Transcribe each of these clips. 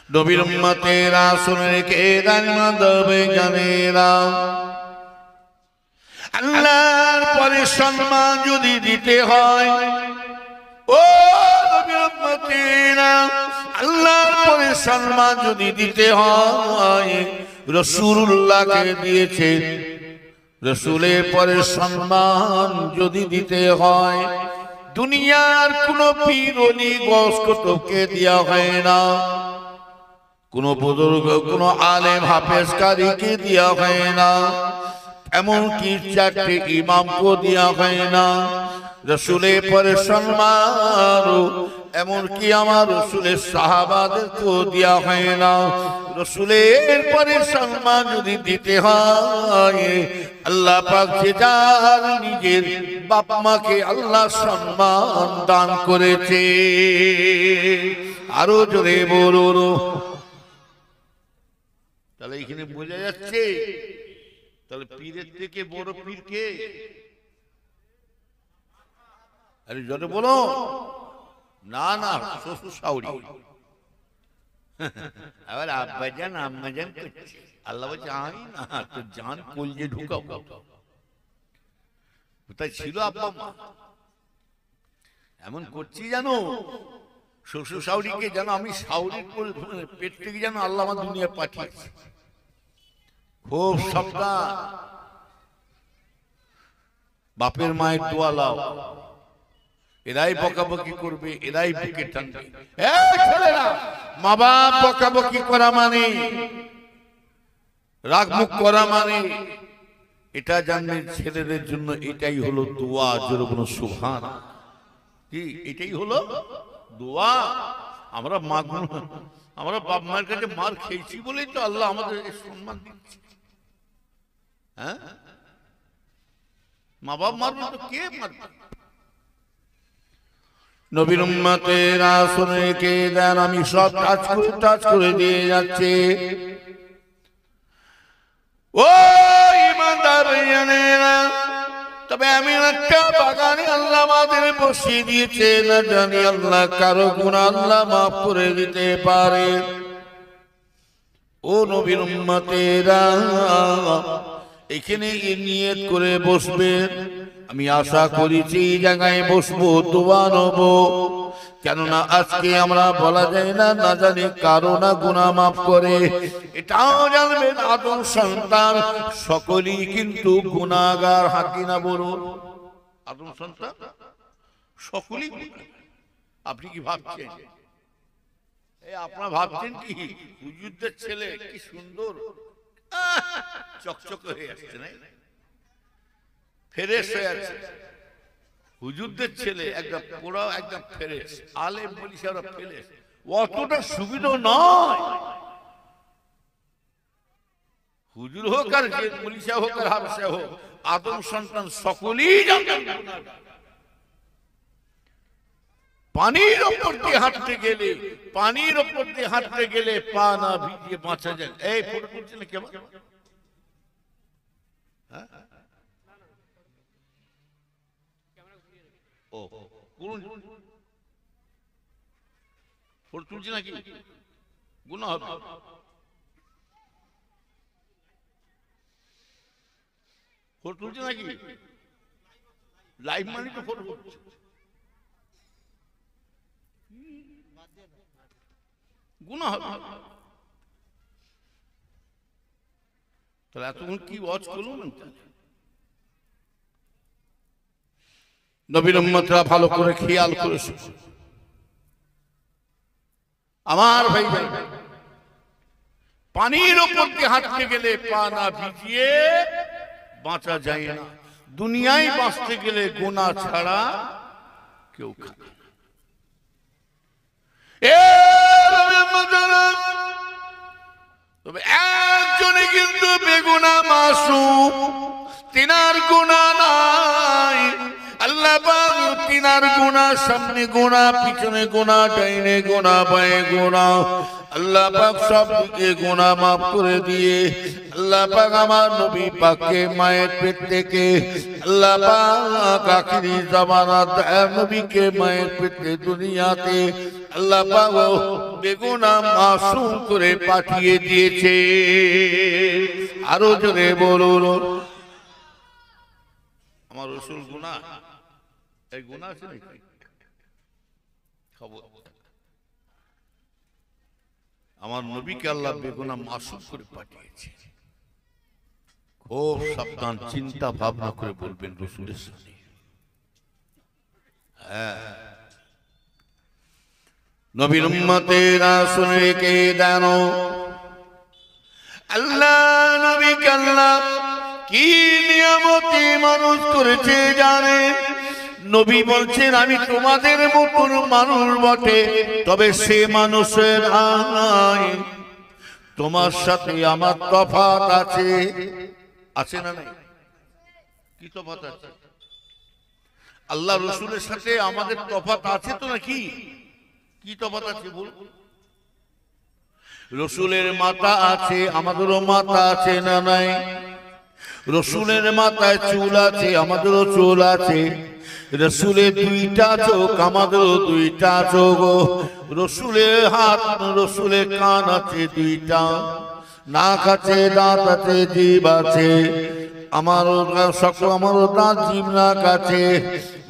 নবীর উম্মতেরা শুনে রেখে দাঁড়িয়ে জানেরা, আল্লাহর পরে সম্মান যদি দিতে হয়, ও নবীর উম্মতেরা, আল্লাহর পরে সম্মান যদি দিতে হয় রাসূলুল্লাহকে দিয়েছে। রাসূলের পরে সম্মান যদি দিতে হয় দুনিয়ার কোন পীর ওলি গস কুতুবকে দেওয়া হয় না, কোন বুজুর্গ কোন আলেম হাফেজ কারীকে দেওয়া হয় না, এমনকি চারটি ইমামকে দেওয়া হয় না। রাসূলের পরে সম্মান এমনকি আমার রাসূলের সাহাবাদেরকেও দেওয়া হয় না। রাসূলের পরে সম্মান যদি দিতে হয়, আল্লাহ পাক যে যার নিজের বাপ মাকে আল্লাহ সম্মান দান করেছে, আরো জোরে বলুন। তাহলে এখানে বোঝা যাচ্ছে তাহলে পীরের থেকে বড় পীর কে? আরে জোরে বলো না, না শ্বশুর শাশুড়ি। আবার আব্বাজান আম্মাজান করছে, আল্লাহ বলছে আমি না, তো জান কলজে ঢুকাবো। কোথায় ছিল আব্বা মা? এমন করছি জানো শ্বশুর শাশুড়িকে, জানো আমি শাশুড়ির পেট থেকে যেন আল্লাহ আমার দুনিয়া পাঠিয়েছে। খুব সাবধান, বাপের মায়ের দোয়া লাও, এরাই বকাবকি করবে, এরাই বুকে টানবে। মা বাপ বকাবকি করা মানে, রাগ মুখ করা মানে, এটা জানবেন ছেলেদের জন্য এটাই হলো দোয়া। জোরে বলো সুবহানাল্লাহ। কি এটাই হলো দোয়া? আমরা আমরা বাপ মায়ের কাছে মার খেয়েছি বলেই তো আল্লাহ আমাদের সম্মান দিচ্ছে। হ্যাঁ, মা বাপ মারবে তো কে মারবে? নবীর উম্মতেরা শুনে কে দেন, আমি সব টাচ করে দিয়ে যাচ্ছে। ও ঈমানদার জানেনা, তবে আমি একটা বাগানে আল্লাহ আমাদের বসিয়ে দিয়েছে, না জানি আল্লাহ কারো গুনাহ আল্লাহ মাফ করে দিতে পারে। ও নবীর উম্মতেরা, এখানে নিয়ত করে বসবেন। আমি আশা করেছি এই জায়গায় বসবো, দোয়া নেব। কেননা আজকে আমরা বলা যায় না, না জানি কারো না গুনাহ মাফ করে। এটাও জানবেন আদম সন্তান সকলেই কিন্তু গুনাহগার। হাকি না বলুন? আদম সন্তান সকলেই। আপনি কি ভাবছেন? আপনারা ভাবছেন কি হুজুরদের ছেলে কি সুন্দর চকচকে হয়ে আসছে, না ফ্রেশ হয়ে আছে? হুজুরদের ছেলে একদম পুরো একদম ফ্রেশ, আলেম বলি সারা ফ্রেশ। অতটা সুবিধা নয়। হুজুর হোক আর পুলিশা হোক আর হাবসা হোক, আদম সন্তান সকলেই জানেন পানির ওপর দিয়ে হাঁটতে গেলে, পানির ওপর দিয়ে হাঁটতে গেলে পা না ভিজিয়ে বাঁচা যায়। এই ফটো তুলছেন কেমন? ও ফটো তুলছে নাকি? গুনাহ হবে। ফটো তুলছে নাকি? লাইভ মানে তো ফটো তুলছে। গুনাহ হবে। তাহলে এতক্ষণ কি ওয়াচ করলাম? নবীর উম্মতরা ভালো করে খেয়াল করে শুনুন আমার ভাই, পানির উপর দিয়ে হাঁটতে গেলে পা না ভিজিয়ে বাঁচা যায় না। দুনিয়ায় বাঁচতে গেলে গুনাহ ছাড়া কেউ খাবে না। তবে একজনে কিন্তু বেগুনাহ মাসুম, তিনার গুনাহ নাই। আল্লাহ পাক তিনার গুনাহ, সামনে গুনাহ, পিছনে গুনাহ, ডাইনে গুনাহ, বাঁয়ে গুনাহ, আল্লাহ পাক সব দিকে গুনাহ মাফ করে দিয়ে আল্লাহ পাক আমার নবী পাককে মায়ের পেট থেকে আল্লাহ পাক আখিরি জামানাত নবীকে মায়ের পেটে দুনিয়াতে আল্লাহ পাক বেগুনাহ মাসুম করে পাঠিয়ে দিয়েছে। আরো জোরে বলুন, আমার রাসূল গুনাহ, এই গুনাহ আছে নাকি? খবর, আমার নবীকে আল্লাহ বেগুনাহ মাসুম করে পাঠিয়েছে। খুব সাবধান, চিন্তা ভাবনা করে বলবেন রাসূলের সামনে। হ্যাঁ, নবীর উম্মতেরা শুনে রেখে দেন, আল্লাহ নবীকে আল্লাহ কি নিয়ামতে মানুষ করেছে জানেন? নবী বলছেন আমি তোমাদের মতন মানুষ বটে, তবে সে মানুষের আয় তোমার সাথে আমার তফাৎ আছে। আছে না নাই? কি তফাৎ আছে? আল্লাহ রসুলের সাথে আমাদের তফাৎ আছে তো নাকি? কি তফাৎ আছে বল? রসুলের মাথা আছে, আমাদেরও মাথা আছে না নাই? রসুলের মাথায় চুল আছে, আমাদেরও চুল আছে। রসুলের দুইটা চোখ, আমাদেরও দুইটা চোখ। রসুলের হাত, রসুলের কান আছে দুইটা, নাক আছে, দাঁত আছে, জিভ আছে। আমারও সকল, আমারও দাঁত, জিভ, নাক আছে।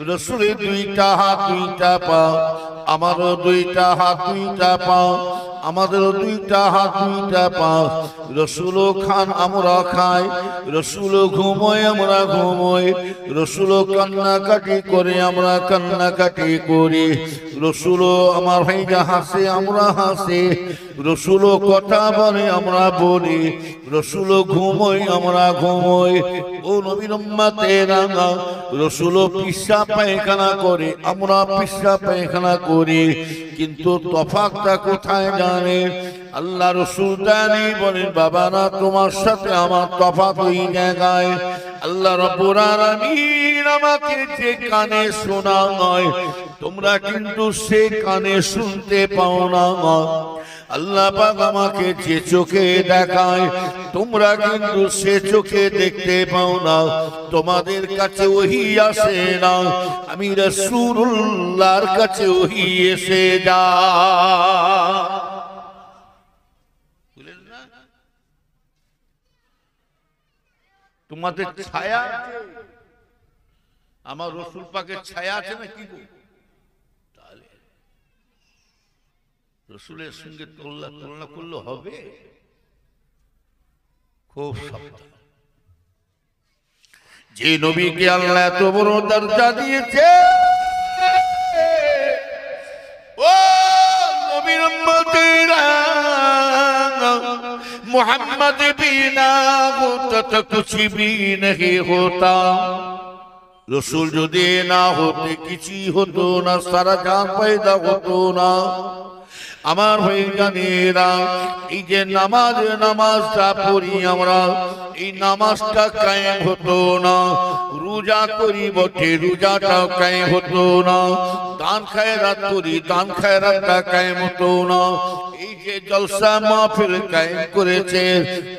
রসুলের দুইটা হাত, দুইটা পা, আমারও দুইটা হাত, দুইটা পা। আমাদেরও দুইটা হাত, দুইটা পা। রসুলও খান, আমরা খাই। রসুলও ঘুমোয়, আমরা ঘুমোই। রসুলও কান্নাকাটি করে, আমরা কান্নাকাটি করি। রসুলও আমার ভাইরা হাসে, আমরা হাসি। রসুলও কথা বলে, আমরা বলি। রসুলও ঘুমোই, আমরা ঘুমোই। ও নবীর উম্মতেরা, রসুলও পিশাব পায়খানা করে, আমরা পিশাব পায়খানা করি। কিন্তু তফাৎটা কোথায় জানেন? আল্লাহ রসুল জানি বলেন, বাবা না, তোমার সাথে আমার তফাৎ ওই জায়গায়। আল্লাহ রাব্বুল আলামিন আমাকে যে কানে শোনায়, তোমরা কিন্তু সে কানে শুনতে পাও না। আল্লাহ পাক আমাকে যে চোখে দেখায়, তোমরা কিন্তু সে চোখে দেখতে পাও না। তোমাদের কাছে ওহী আসে না, আমি রাসূলুল্লাহর কাছে ওহী এসে যায়। বুঝলেন না? তোমাদের ছায়া আছে, আমার রাসূল পাকের ছায়া আছে না কি গো? রসুলের সঙ্গে তুলনা করলে হবে? খুব সাবধান। যে নবীকে আল্লাহ এত বড় দরজা দিয়েছে, ও নবীর উম্মতেরা, মুহাম্মদ বিনা হোতা তো কুছ ভি नहीं होता। রসুল যদি না হতে কিছুই হতো না, সারা জান পয়দা হতো না। আমার ভাই জানেরা, এই যে নামাজটা পড়ি আমরা, এই নামাজটা কায়েম হতো না। রোজা করি বটে, রোজাটাও কায়েম হতো না। দান খায়রাত করি, দান খায়রাতটা কায়েম হতো না। এই যে জলসা মাহফিল কায়েম করেছে,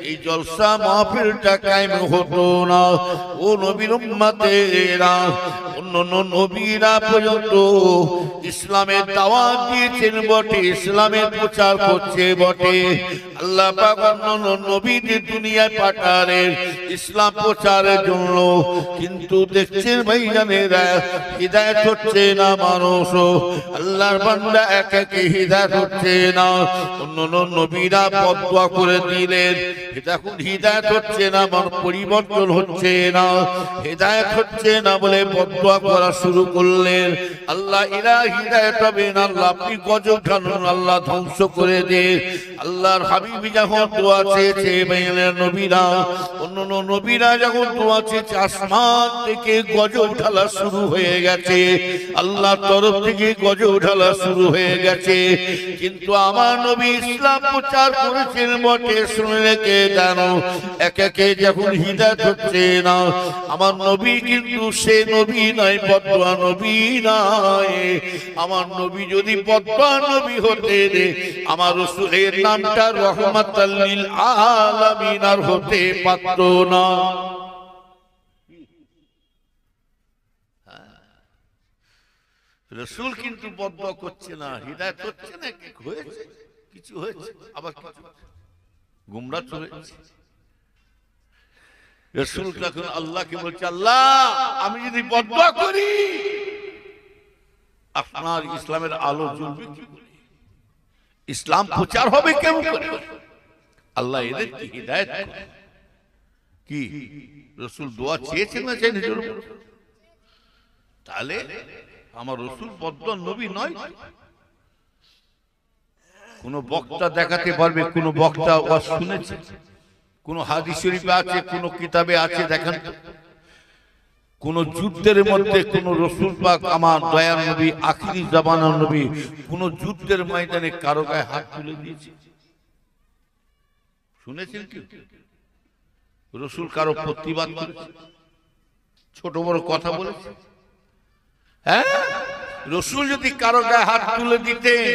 এই জলসা মাহফিলটা কায়েম হতো না। ও নবীর উম্মতেরা, অন্য নবীরা পর্যন্ত ইসলামের দাওয়াত দিয়েছেন বটে, ইসলামের প্রচার করছে বটে। আল্লাহ পাক অন্য নবীদের দুনিয়ায় পাঠালেন ইসলাম প্রচারের জন্য, কিন্তু দেখছেন ভাইজানেরা, হিদায়াত হচ্ছে না মানুষ। আল্লাহর বান্দা এক একে হিদায়াত হচ্ছে না। অন্য নবীরা বদদুয়া করে দিলেন, এখন হিদায়াত হচ্ছে না, পরিবর্তন হচ্ছে না, হিদায়াত হচ্ছে না বলে বদদুয়া করা শুরু করলেন। আল্লাহ এরা হিদায়াত হবে না, আল্লাহ আপনি গজব ঢালুন, আল্লাহ ধ্বংস করে দে। আল্লাহর হাবিব যখন দোয়া চেয়েছে, নবীরা, অন্য নবীরা যখন দোয়া চেয়েছে, আসমান থেকে গজব ঢালা শুরু হয়ে গেছে, আল্লাহর তরফ থেকে গজব ঢালা শুরু হয়ে গেছে। কিন্তু আমার নবী ইসলাম প্রচার করেছেন বটে, শুনে রেখে জানো, এক একে যখন হিদায়াত হচ্ছে না, আমার নবী কিন্তু সে নবী নয়, বদদুয়া নবী নয়। আমার নবী যদি বদদুয়া নবী হতে রে, আমার রাসূলের নামটা রহমাতাল লিল আলামিন আর হতে পারত না। রাসূল কিন্তু বদদোয়া করছে না, হিদায়াত হচ্ছে না, কি হয়েছে, কিছু হয়েছে, আবার কিছু গুমরাহ চলে যাচ্ছে। রাসূল তখন আল্লাহকে বলছে, আল্লাহ আমি যদি বদদোয়া করি আপনার ইসলামের আলো জ্বলবে কি করে, ইসলাম প্রচার হবে কেমন করে? আল্লাহ এদের কি হিদায়াত করে। কি রাসূল দোয়া চেয়েছেন না চাইনি? তাহলে আমার রাসূল বদদোয়া নবী নয়। কোন বক্তা দেখাতে পারবে কোন বক্তা ওয়াজ শুনেছে? কোন হাদিস শরীফে আছে, কোন কিতাবে আছে? দেখেন কোন যুদ্ধের মধ্যে কোন রাসূল পাক আমার দয়ার নবী আখিরি জামানার নবী কোন যুদ্ধের ময়দানে কারো গায়ে হাত তুলে দিয়েছে? শুনেছেন কি রাসূল কারো প্রতিবাদ করেছে, ছোট বড় কথা বলেছে? হ্যাঁ, রাসূল যদি কারো গায়ে হাত তুলে দিতেন,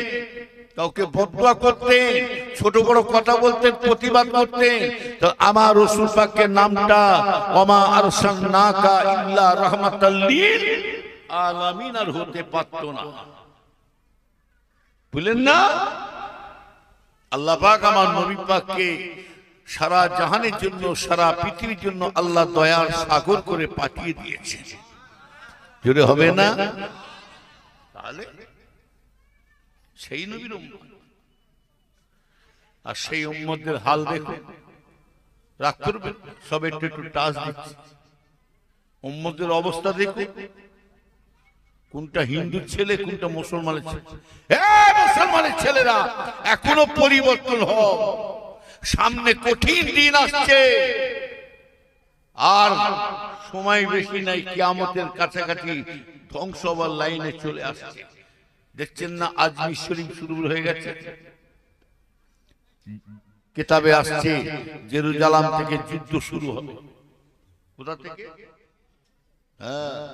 কাউকে বদদোয়া করতেন, ছোট বড় কথা বলতেন, প্রতিবাদ করতেন, তো আমার রাসূল পাকের নামটা ওমা আরসালনাকা ইল্লা রাহমাতাল লিল আলামিন আর হতে পারত না। বলেন না, আল্লাহ পাক আমার নবী পাককে সারা জাহানের জন্য, সারা পৃথিবীর জন্য আল্লাহ দয়ার সাগর করে পাঠিয়ে দিয়েছে। জোরে হবে না? তাহলে সেই নবীর উম্মত, আর সেই উম্মতদের হাল দেখো। রাগ করবেন, সব একটু একটু টাচ দিচ্ছে। উম্মতদের অবস্থা দেখো, কোনটা হিন্দু ছেলে, কোনটা মুসলমানের ছেলে। মুসলমানের ছেলেরা এখনো পরিবর্তন হও, সামনে কঠিন দিন আসছে, আর সময় বেশি নাই, কিয়ামতের কাছাকাছি ধ্বংস হবার লাইনে চলে আসছে। দেখছেন না আজমির শরীফ শুরু হয়ে গেছে, কিতাবে আসছে জেরুজালেম থেকে যুদ্ধ শুরু হবে। কোথা থেকে? হ্যাঁ,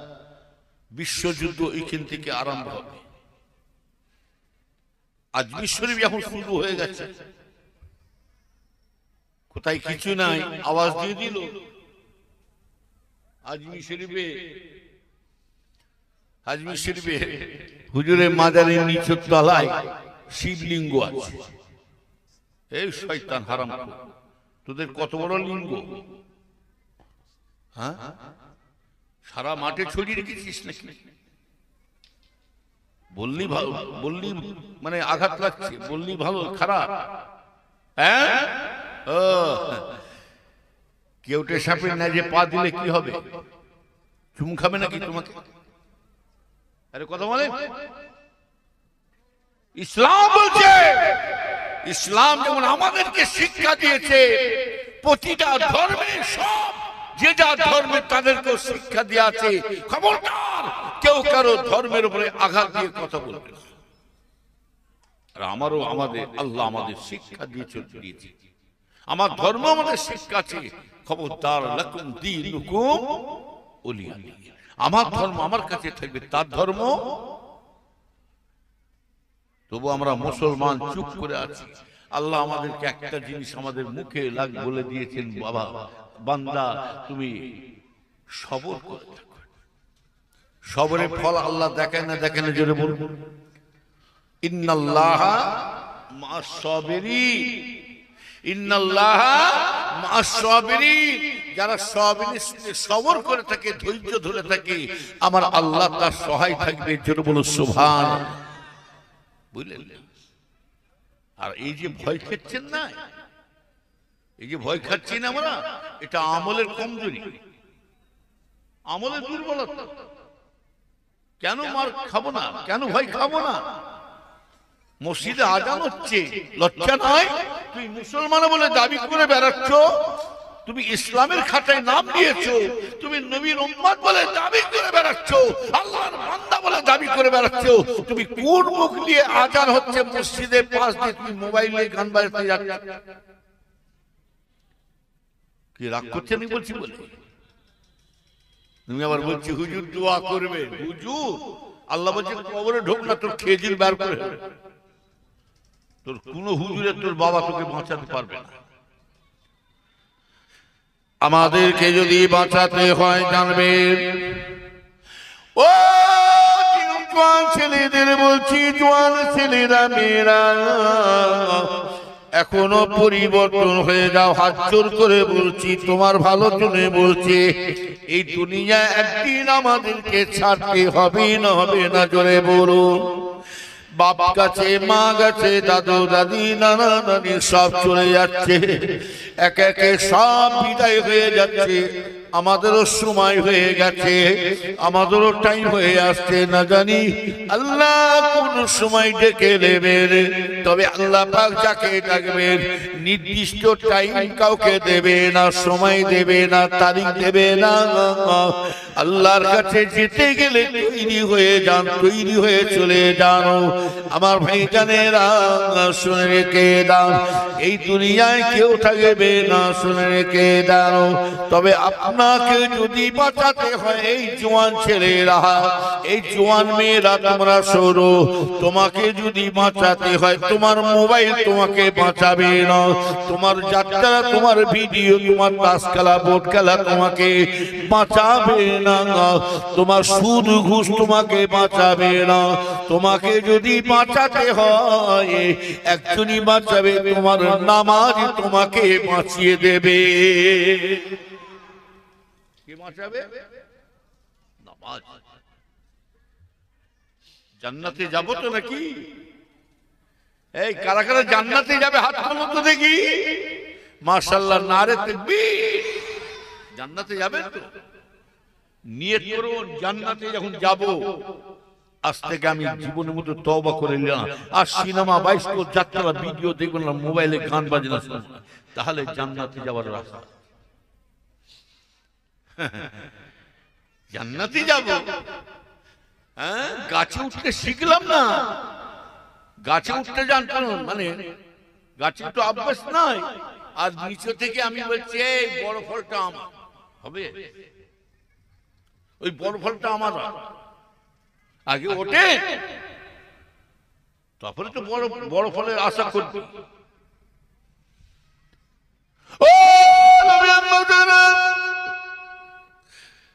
বিশ্বযুদ্ধ এখান থেকে আরম্ভ হবে। আজমির শরীফ এখন শুরু হয়ে গেছে, কোথায় কিছু নাই, আওয়াজ দিয়ে দিল। আজমির শরীফে হুজুরের মাজারের নিচের তলায় শিবলিঙ্গ আছে। এই শয়তান হারামখোর, তোদের কত বড় লিঙ্গ! হ্যাঁ, সারা মাঠে ছড়িয়ে রেখেছিস নাকি? বললি ভালো, বললি মানে আঘাত লাগছে, বললি ভালো খারাপ? হ্যাঁ, কেউটে সাপের ন্যাজে পা দিলে কি হবে? চুম খাবে নাকি তোমাকে? আরে কথা বলে। ইসলাম বলছে, ইসলাম যেমন আমাদেরকে শিক্ষা দিয়েছে, প্রতিটা ধর্মে সব যে যা ধর্মে তাদেরকেও শিক্ষা দিয়ে আছে। খবরদার কেউ কারো ধর্মের উপরে আঘাত দিয়ে কথা বলবে না। আর আমারও আমাদের আল্লাহ আমাদের শিক্ষা দিয়ে চলতে দিয়েছে, আমার ধর্ম আমাদের শিক্ষা আছে। খবরদার, লাকুম দীনুকুম ওলিয়া দিন। আমার ধর্ম আমার কাছে থাকবে, তার ধর্ম। তবু আমরা মুসলমান চুপ করে আছি। আল্লাহ আমাদেরকে একটা জিনিস আমাদের মুখে লাগ বলে দিয়েছেন, বাবা বান্দা তুমি সবর করে থাকো। সবরের ফল আল্লাহ দেখেন না, দেখেন না, জোরে বলুন ইন্নাল্লাহা মা'আস সাবিরিন। ইন্নাল্লাহা মা'আস সাবিরিন, যারা সবর করে থাকে, ধৈর্য ধরে থাকে, আমার আল্লাহ তার সহায় থাকবে। জোরে বলুন সুবহানাল্লাহ। বুঝলেন? আর এই যে ভয় খাচ্ছেন না, এই যে ভয় খাচ্ছি না আমরা, এটা আমলের কমজোরি, আমলের দুর্বলতা। কেন মার খাবো না, কেন ভয় খাবো না? মসজিদে আজান হচ্ছে, লজ্জা নয়? তুই মুসলমান বলে দাবি করে বেড়াচ্ছ, তুমি ইসলামের খাতায় নাম দিয়েছো, তুমি নবীর উম্মত বলে দাবি করে বেড়াচ্ছ, আল্লাহর বান্দা বলে দাবি করে বেড়াচ্ছ, তুমি কোন মুখ নিয়ে আজান হচ্ছে মসজিদের পাশ দিয়ে তুমি মোবাইল নিয়ে গান বাজাতে যাচ্ছ? কি রাগ করছেন বলছি বলে? তুমি আবার বলছি হুজুর দোয়া করবে। হুজুর, আল্লাহ বলছে কবরে ঢোক না, তোর খেজুর বের করে, তোর কোন হুজুরের তোর বাবা তোকে বাঁচাতে পারবে না। আমাদেরকে যদি বাঁচাতে হয় জানবেন, ও জোয়ান ছেলেদের বলছি, জোয়ান ছেলেরা মেয়েরা এখনো পরিবর্তন হয়ে যাও। হাত জোর করে বলছি, তোমার ভালো জন্য বলছি। এই দুনিয়া একদিন আমাদেরকে ছাড়তে হবে না, হবে না, জোরে বলুন। বাপ কাছে, মা গেছে, দাদু দাদি, নানা নানি সব চলে যাচ্ছে, একে একে সব বিদায় হয়ে যাচ্ছে। আমাদেরও সময় হয়ে গেছে, আমাদেরও টাইম হয়ে আসছে। না জানি আল্লাহ কোন সময় ডেকে নেবেন, তবে আল্লাহ পাক যাকে ডাকবেন নির্দিষ্ট টাইম কাউকে দেবে না, সময় দেবে না, তারিখ দেবে না। আল্লাহর কাছে যেতে গেলে তৈরি হয়ে যান, তৈরি হয়ে চলে যান। আমার ভাই জানেরা শুনে রেখে দাও, এই দুনিয়ায় কেউ থাকবে না, শুনে রেখে দাও। তবে আপনাকে যদি বাঁচাতে হয়, এই জোয়ান ছেলেরা, এই জোয়ান মেয়েরা তোমরা শোনো, তোমাকে যদি বাঁচাতে হয়, তোমার মোবাইল তোমাকে বাঁচাবে না, তোমার যাত্রা, তোমার ভিডিও, তোমার তাস খেলা, বোর্ড খেলা তোমাকে বাঁচাবে না, তোমার সুদ ঘুষ তোমাকে বাঁচাবে না। তোমাকে যদি বাঁচাতে হয়, একজনই বাঁচাবে, তোমার নামাজ তোমাকে বাঁচিয়ে দেবে। কে বাঁচাবে? নামাজ। জান্নাতে যাবো তো নাকি? এই কারা কারা জান্নাতে যাবে হাত তোলো তো দেখি। মাশাআল্লাহ, নারে তাকবীর। জান্নাতে যাবেন তো? নিয়ত করুন, জান্নাতে যখন যাব, আজ থেকে আমি জীবনের মধ্যে তওবা করে নিলাম, আর সিনেমা, বাইস্কোপ, যাত্রা, ভিডিও দেখব না, মোবাইলে গান বাজনা শুনব না, তাহলে জান্নাতে যাওয়ার রাস্তা। জান্নাতে যাব, হ্যাঁ? গাছে উঠতে শিখলাম না, গাছে উঠতে জানতাম, মানে গাছে তো অভ্যাস নাই, আর নিচে থেকে আমি বলছি এই বড় ফলটা আমার হবে, ওই বড় ফলটা আমার। আগে ওঠে, তারপরে তো বড় বড় ফলের আশা করবে।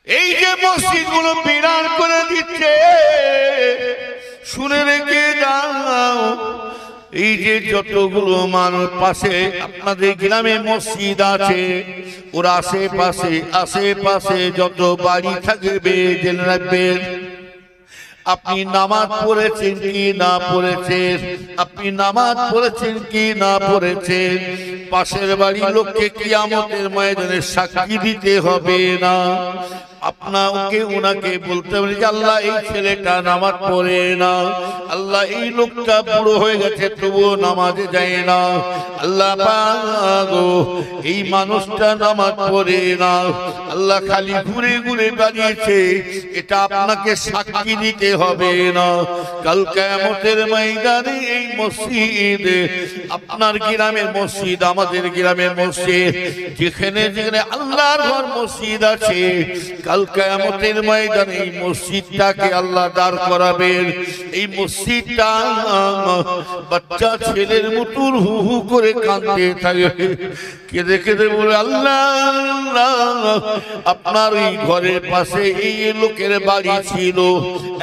এই যে মসজিদ গুলো বিরান করে দিচ্ছে, শুনে রেখে যাও, এই যে যতগুলো মানুষ পাশে আপনাদের গ্রামে মসজিদ আছে, ওর আশেপাশে আশেপাশে যত বাড়ি থাকবে, জেনে রাখবেন, আপনি নামাজ পড়েছেন কি না পড়েছেন, আপনি নামাজ পড়েছেন কি না পড়েছেন, পাশের বাড়ির লোককে কিয়ামতের ময়দানে সাক্ষী দিতে হবে না। আপনাকে ওনাকে বলতে হবে যে আল্লাহ এই ছেলেটা নামাজ পড়ে না, আল্লাহ এই লোকটা বুড়ো হয়ে গেছে তবুও নামাজে যায় না, আল্লাহ পাক এই মানুষটা নামাজ পড়ে না, আল্লাহ খালি ঘুরে ঘুরে বেরিয়েছে, এটা আপনাকে সাক্ষী দিতে হবে না। কাল কিয়ামতের ময়দানে এই মসজিদ, আপনার গ্রামের মসজিদ, আমাদের গ্রামের মসজিদ, যেখানে যেখানে আল্লাহর ঘর মসজিদ আছে, কাল কিয়ামতের ময়দানে এই মসজিদটাকে আল্লাহ দাঁড় করাবেন। এই মসজিদটা বাচ্চা ছেলের মতো হু হু করে কাঁদতে থাকে, কেঁদে কেঁদে বলে আল্লাহ আপনার এই ঘরের পাশে এই লোকের বাড়ি ছিল,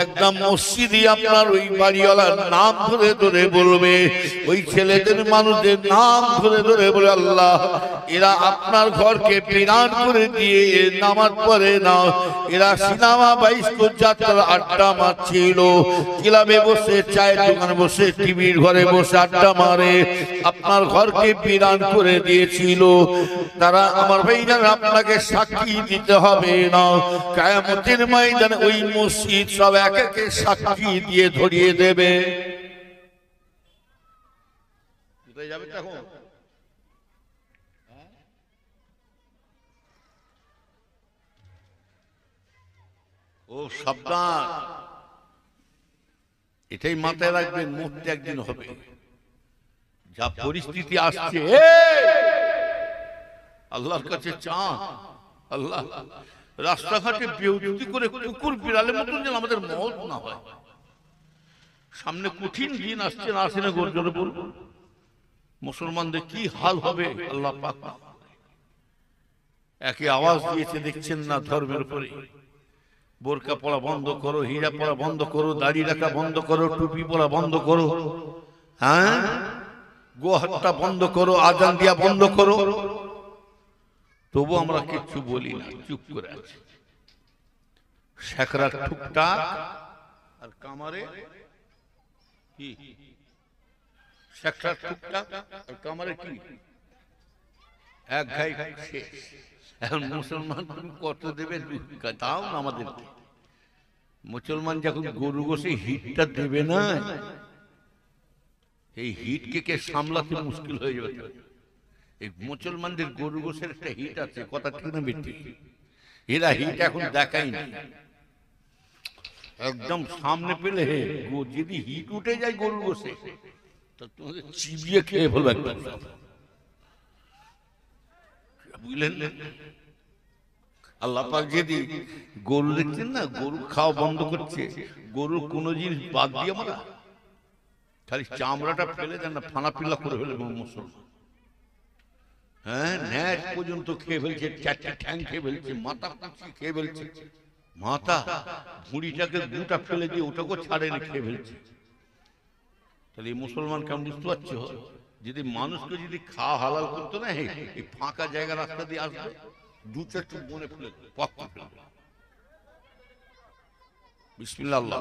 একদম মসজিদই আপনার ওই বাড়িওয়ালার নাম ধরে ধরে বলবে, ওই ছেলেদের মানুষদের নাম ধরে ধরে বলে আল্লাহ এরা আপনার ঘরকে বিরান করে দিয়ে নামাজ পড়ে না, এরা সিনেমা বাইস্কোপ যাত্রা আড্ডা মারছিল, ক্লাবে বসে, চায়ের দোকানে বসে, টিভির ঘরে বসে আড্ডা মারে, আপনার ঘরকে বিরান করে দিয়েছিল। তারা আমার ভাইজান আপনাকে সাক্ষী দিতে হবে না, কিয়ামতের ময়দানে ওই মসজিদ সব এক একে সাক্ষী দিয়ে ধরিয়ে দেবে। কোথায় যাবে তখন? ও সাবধান, এটাই মাথায় রাখবেন, মরতে একদিন হবে। যা পরিস্থিতি আসছে, আল্লাহর কাছে চান, আল্লাহ রাস্তাঘাটে বেউজুতি করে কুকুর বিড়ালের মতন যেন আমাদের মওত না হয়। সামনে কঠিন দিন আসছে, না আসে না গর্জনে বলব, মুসলমানদের কি হাল হবে আল্লাহ পাক। একে আওয়াজ দিয়েছে দেখছেন না, ধর্মের উপরে বোরকা পরা বন্ধ করো, হীরা পরা বন্ধ করো, দাড়ি রাখা বন্ধ করো, টুপি পরা বন্ধ করো, হ্যাঁ, গোহাট্টা বন্ধ করো, আজান দিয়া বন্ধ করো। তবু আমরা কিচ্ছু বলি না, চুপ করে আছি। শেখরা টুকটাক আর কামারে কি, শেখরা টুকটাক আর কামারে কি, এক গাই শেষ। এখন মুসলমান কত দেবে, তাও না আমাদেরকে। মুসলমান যখন গরু গোসে হিটটা দেবে না, এই হিটকে কে সামলাতে মুশকিল হয়ে যাবে। এই মুসলমানদের গরু গোসের একটা হিট আছে, কথা ঠিক না বেটি? এরা হিট এখন দেখাই না, একদম সামনে পেলে যদি হিট উঠে যায় গরু গোসে, তো তোমাদের চিবিয়ে খেয়ে ফেলবে একদম, বুঝলেন? আল্লাহ পাক যদি গরু দেখছেন না, গরু খাওয়া বন্ধ করছে, গরুর কোন জিনিস বাদ দিয়ে আমরা খালি চামড়াটা ফেলে দেন না, ফানা পিলা করে ফেলে মুসলমান। হ্যাঁ, ন্যাচ পর্যন্ত খেয়ে ফেলছে, চারটে ঠ্যাং খেয়ে ফেলছে, মাথা খেয়ে ফেলছে, মাথা ভুঁড়িটাকে দুটা ফেলে দিয়ে ওটাকেও ছাড়ে না, খেয়ে ফেলছে। তাহলে এই মুসলমান কেমন বুঝতে পারছো? যদি মানুষকে যদি খাওয়া হালাল করতো না, এই ফাঁকা জায়গা রাস্তা দিয়ে আসবে, দু চারটে মনে ফেলে পক্কা ফেলবে। বিসমিল্লাহ। আল্লাহ,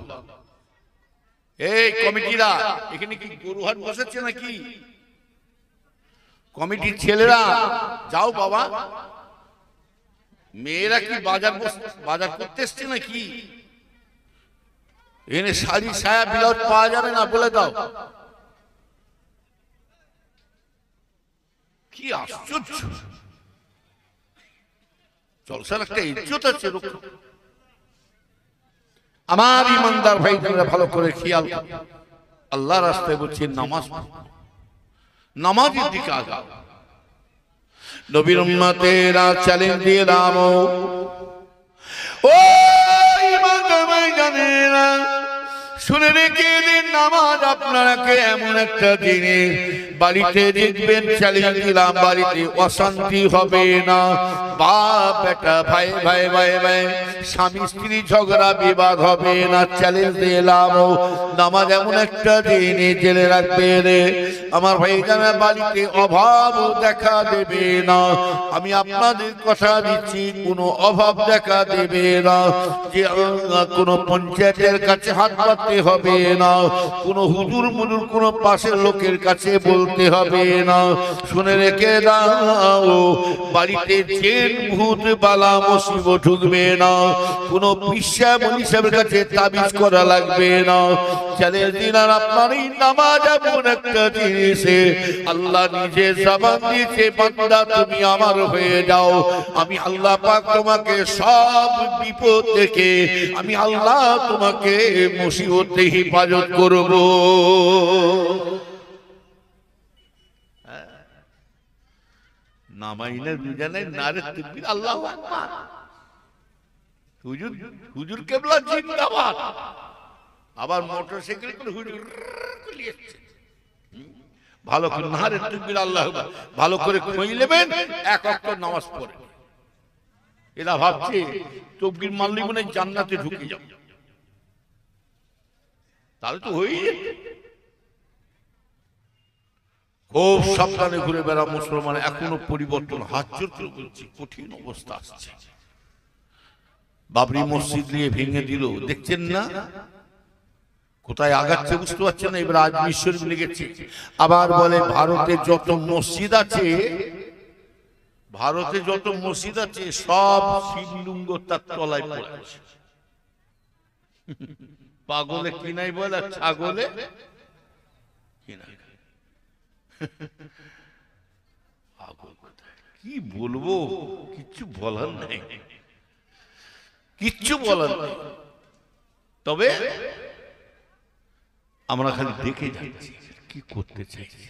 এই কমিটিরা এখানে কি গরু হাট বসাচ্ছে নাকি? কমিটির ছেলেরা যাও বাবা, মেয়েরা কি বাজার করতে এসছে নাকি? এখানে শাড়ি সায়া ব্লাউজ পাওয়া যাবে না, বলে দাও। কি আশ্চর্য, জলসার একটা ইজ্জত আছে। আমার ইমানদার ভাই, তোমরা ভালো করে খেয়াল করো, আল্লাহ রাস্তায় বলছি নামাজ, নামাজের দিকে আগাও। নবীর উম্মতেরা চ্যালেঞ্জ দিয়ে দাও, ও ইমানদার ভাই জানেরা, শুনে রেখে দিন, নামাজ আপনাকে এমন একটা জিনিস, বাড়িতে দেখবেন চ্যালেঞ্জ দিলাম, বাড়িতে অশান্তি হবে না। বাপ বেটা, ভাই ভাই ভাই ভাই, স্বামী স্ত্রী ঝগড়া বিবাদ হবে না, চ্যালেঞ্জ দিলাম। নামাজ এমন একটা জিনিস, জেনে রাখবে রে আমার ভাই জানা, বাড়িতে অভাব দেখা দেবে না। আমি আপনাদের কথা দিচ্ছি, কোনো অভাব দেখা দেবে না। যে কোনো পঞ্চায়েতের কাছে হাত পাততে হবে না, কোনো হুজুর মুজুর কোনো পাশের লোকের কাছে বলতে হবে না। শুনে রেখে দাও, বাড়িতে চেন ভূত বালা মুসিবত ঢুকবে না, কোনো পিসা মনীষের কাছে তাবিজ করা লাগবে না। চ্যালেঞ্জ দিলাম, আপনার এই নামাজ এমন একটা জিনিস, আল্লাহ নিজে জবান দিয়েছে, বান্দা তুমি আমার হয়ে যাও, আমি আল্লাহ পাক তোমাকে সব বিপদ থেকে, আমি আল্লাহ তোমাকে মুসিবত থেকে হেফাজত করব। নামাইনের বিজানে নারে তাকবীর, আল্লাহু আকবার, হুজুর হুজুর কেবলা জিন্দাবাদ। আবার মোটরসাইকেল করে হুজুর লিয়েছে, ভালো করে নারে তাকবীর, আল্লাহু আকবার, ভালো করে খই নেবেন, এক ওয়াক্ত নামাজ পড়ে। এরা ভাবছে তাকবীর মারলেই মনে জান্নাতে ঢুকে যাবে, তাহলে তো হই। খুব সাবধানে ঘুরে বেড়া মুসলমান, এখনো পরিবর্তন, হাত জোর করে বলছি, কঠিন অবস্থা আসছে। বাবরি মসজিদ নিয়ে ভেঙে দিল, দেখছেন না কোথায় আগাচ্ছে, বুঝতে পারছেন না। এবার আজমির শরীফ লেগেছে, আবার বলে ভারতে যত মসজিদ আছে, ভারতে যত মসজিদ আছে সব শিবলিঙ্গ তার তলায় পড়ে আছে। পাগলে কিনাই বলে, ছাগলে কিনাই। কি বলবো, কিচ্ছু বলার নেই, কিচ্ছু বলার নেই। তবে আমরা খালি দেখে যাচ্ছি কি করতে চাইছি,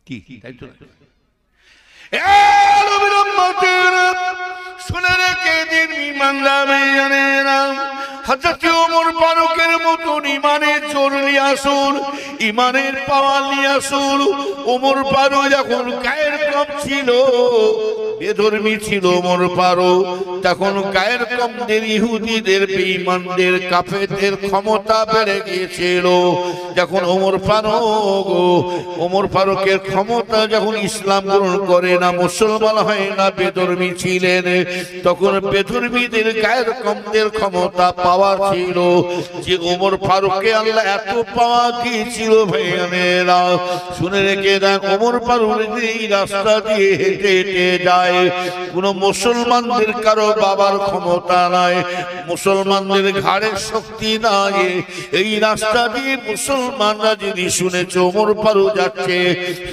কি তাই তো। শুনে রেখে দিন ইমানদারেরা, হযরত ওমর ফারুকের মতন ইমানের জোর নিয়ে আসুন, ইমানের পাওয়ার নিয়ে আসুন। ওমর ফারুক যখন গায়ের কম ছিল, বেধর্মী ছিল ওমর ফারুক। তখন গায়ের কমদের, ইহুদিদের, বেঈমানদের, কাফেরদের ক্ষমতা বেড়ে গিয়েছিল। যখন ওমর ফারুকের ক্ষমতা যখন ইসলাম গ্রহণ করে না, মুসলমান হয় না, বেধর্মী ছিলেন, তখন বেধর্মীদের, গায়ের কমদের ক্ষমতা পাওয়ার ছিল যে ওমর ফারুককে আল্লাহ এত পাওয়া দিয়েছিল ভাইয়ানেরা, শুনে রেখে দেন। ওমর ফারুক এই রাস্তা দিয়ে হেঁটে হেঁটে যায়, কোন মুসলমানদের কারো বাবার ক্ষমতা নাই, মুসলমানদের ঘাড়ের শক্তি নাই। এই রাস্তা দিয়ে মুসলমানরা যদি শুনেছে ওমর ফারুক যাচ্ছে,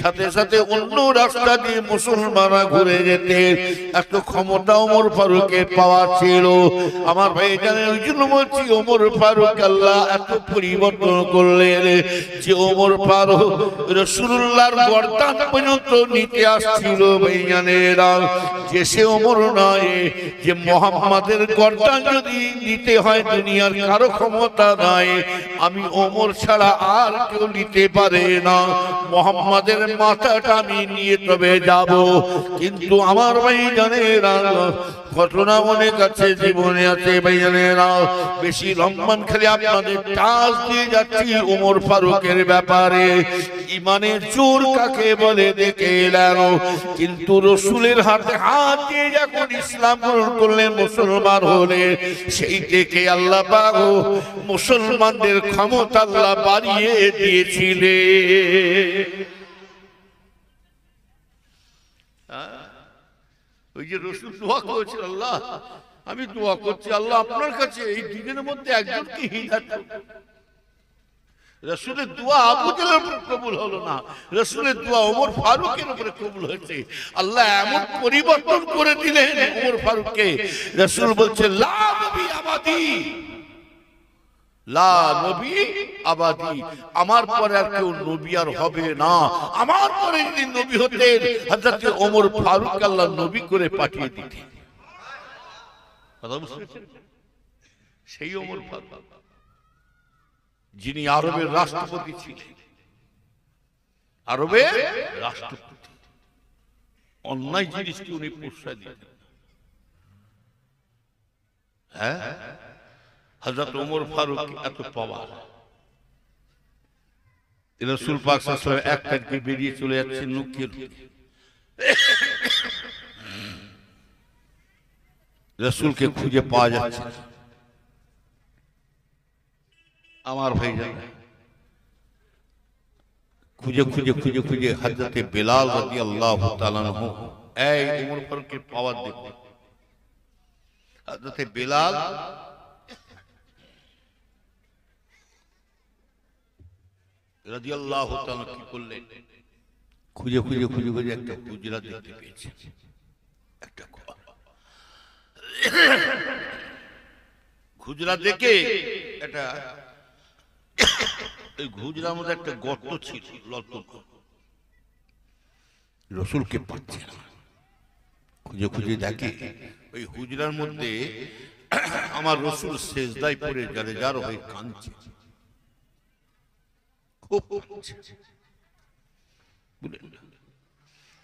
সাথে সাথে অন্য রাস্তা দিয়ে মুসলমানরা ঘুরে যেতে, এত ক্ষমতা ওমর ফারুকের পাওয়া ছিল। আমার ভাই জানেন, ওই জন্য বলছি ওমর ফারুক আল্লাহ এত পরিবর্তন করলেন যে ওমর ফারুক রাসূলুল্লাহর গর্দান পর্যন্ত নিতে আসছিল ভাইজানেরা। যে সে ওমর নয় যে মুহাম্মাদের গর্দান যদি নিতে হয়, দুনিয়ার কারো ক্ষমতা নাই, আমি ওমর ছাড়া আর কেউ নিতে পারে না, মুহাম্মাদের মাথাটা আমি নিয়ে তবে যাব। কিন্তু আমার ভাইজানেরা ঘটনা অনেক আছে, জীবনে আছে ভাইজানেরা, বেশি লম্বান খালি আপনাদের টাচ দিয়ে যাচ্ছি ওমর ফারুকের ব্যাপারে। ইমানের জোর কাকে বলে দেখে এলেন, কিন্তু রসুলের হাতে হাত দিয়ে যখন ইসলাম গ্রহণ করলেন, মুসলমান হলে, সেই থেকে আল্লাহ পাক মুসলমানদের ক্ষমতা আল্লাহ বাড়িয়ে দিয়েছিলেন। ওই যে রসুল দোয়া করেছিল, আল্লাহ আমি দোয়া করছি আল্লাহ আপনার কাছে এই দুজনের মধ্যে একজনকে হিদায়াত করুন। রসুলের দোয়া আবু জাহলের উপর কবুল হলো না, রসুলের দোয়া ওমর ফারুকের উপরে কবুল হয়েছে। আল্লাহ এমন পরিবর্তন করে দিলেন ওমর ফারুককে, রসুল বলছে লা নবী আবাদি, লা নবী আবাদি, আমার পরে আর কেউ নবী আর হবে না। আমার পরে যদি নবী হতেন, হযরত ওমর ফারুক আল্লাহ নবী করে পাঠিয়ে দিতেন। কথা বুঝতে পেরেছেন? সেই ওমর ফারুক যিনি আরবের রাষ্ট্রপতি ছিলেন, আরবের রাষ্ট্রপতি, অন্যায় জিনিসকে উনি প্রশ্রয় দিতেন। হ্যাঁ, হযরত ওমর ফারুক এত পাওয়ার। রাসূল পাক সাল্লাল্লাহু আলাইহি ওয়াসাল্লাম এক তারিখে বেরিয়ে চলে যাচ্ছেন লুকিয়ে লুকিয়ে, রাসূলকে খুঁজে পাওয়া যাচ্ছে। আমার ভাইজান খুঁজে খুঁজে খুঁজে খুঁজে হযরত বেলাল রাদিয়াল্লাহু তাআলা আনহু, এই ওমর ফারুকের পাওয়ার দেখুন। হযরত বেলাল রাদিয়াল্লাহু তাআলা কি করলেন, খুঁজে খুঁজে খুঁজে খুঁজে একটা হুজরা দেখতে পেয়েছে, একটা হুজরা দেখে একটা, এই হুজরার মধ্যে একটা গর্ত ছিল, রসুলকে পাচ্ছে না, খুঁজে খুঁজে দেখে ওই হুজরার মধ্যে আমার রসুল সেজদায় পড়ে জারেজার হয়ে কাঁদছে, খুব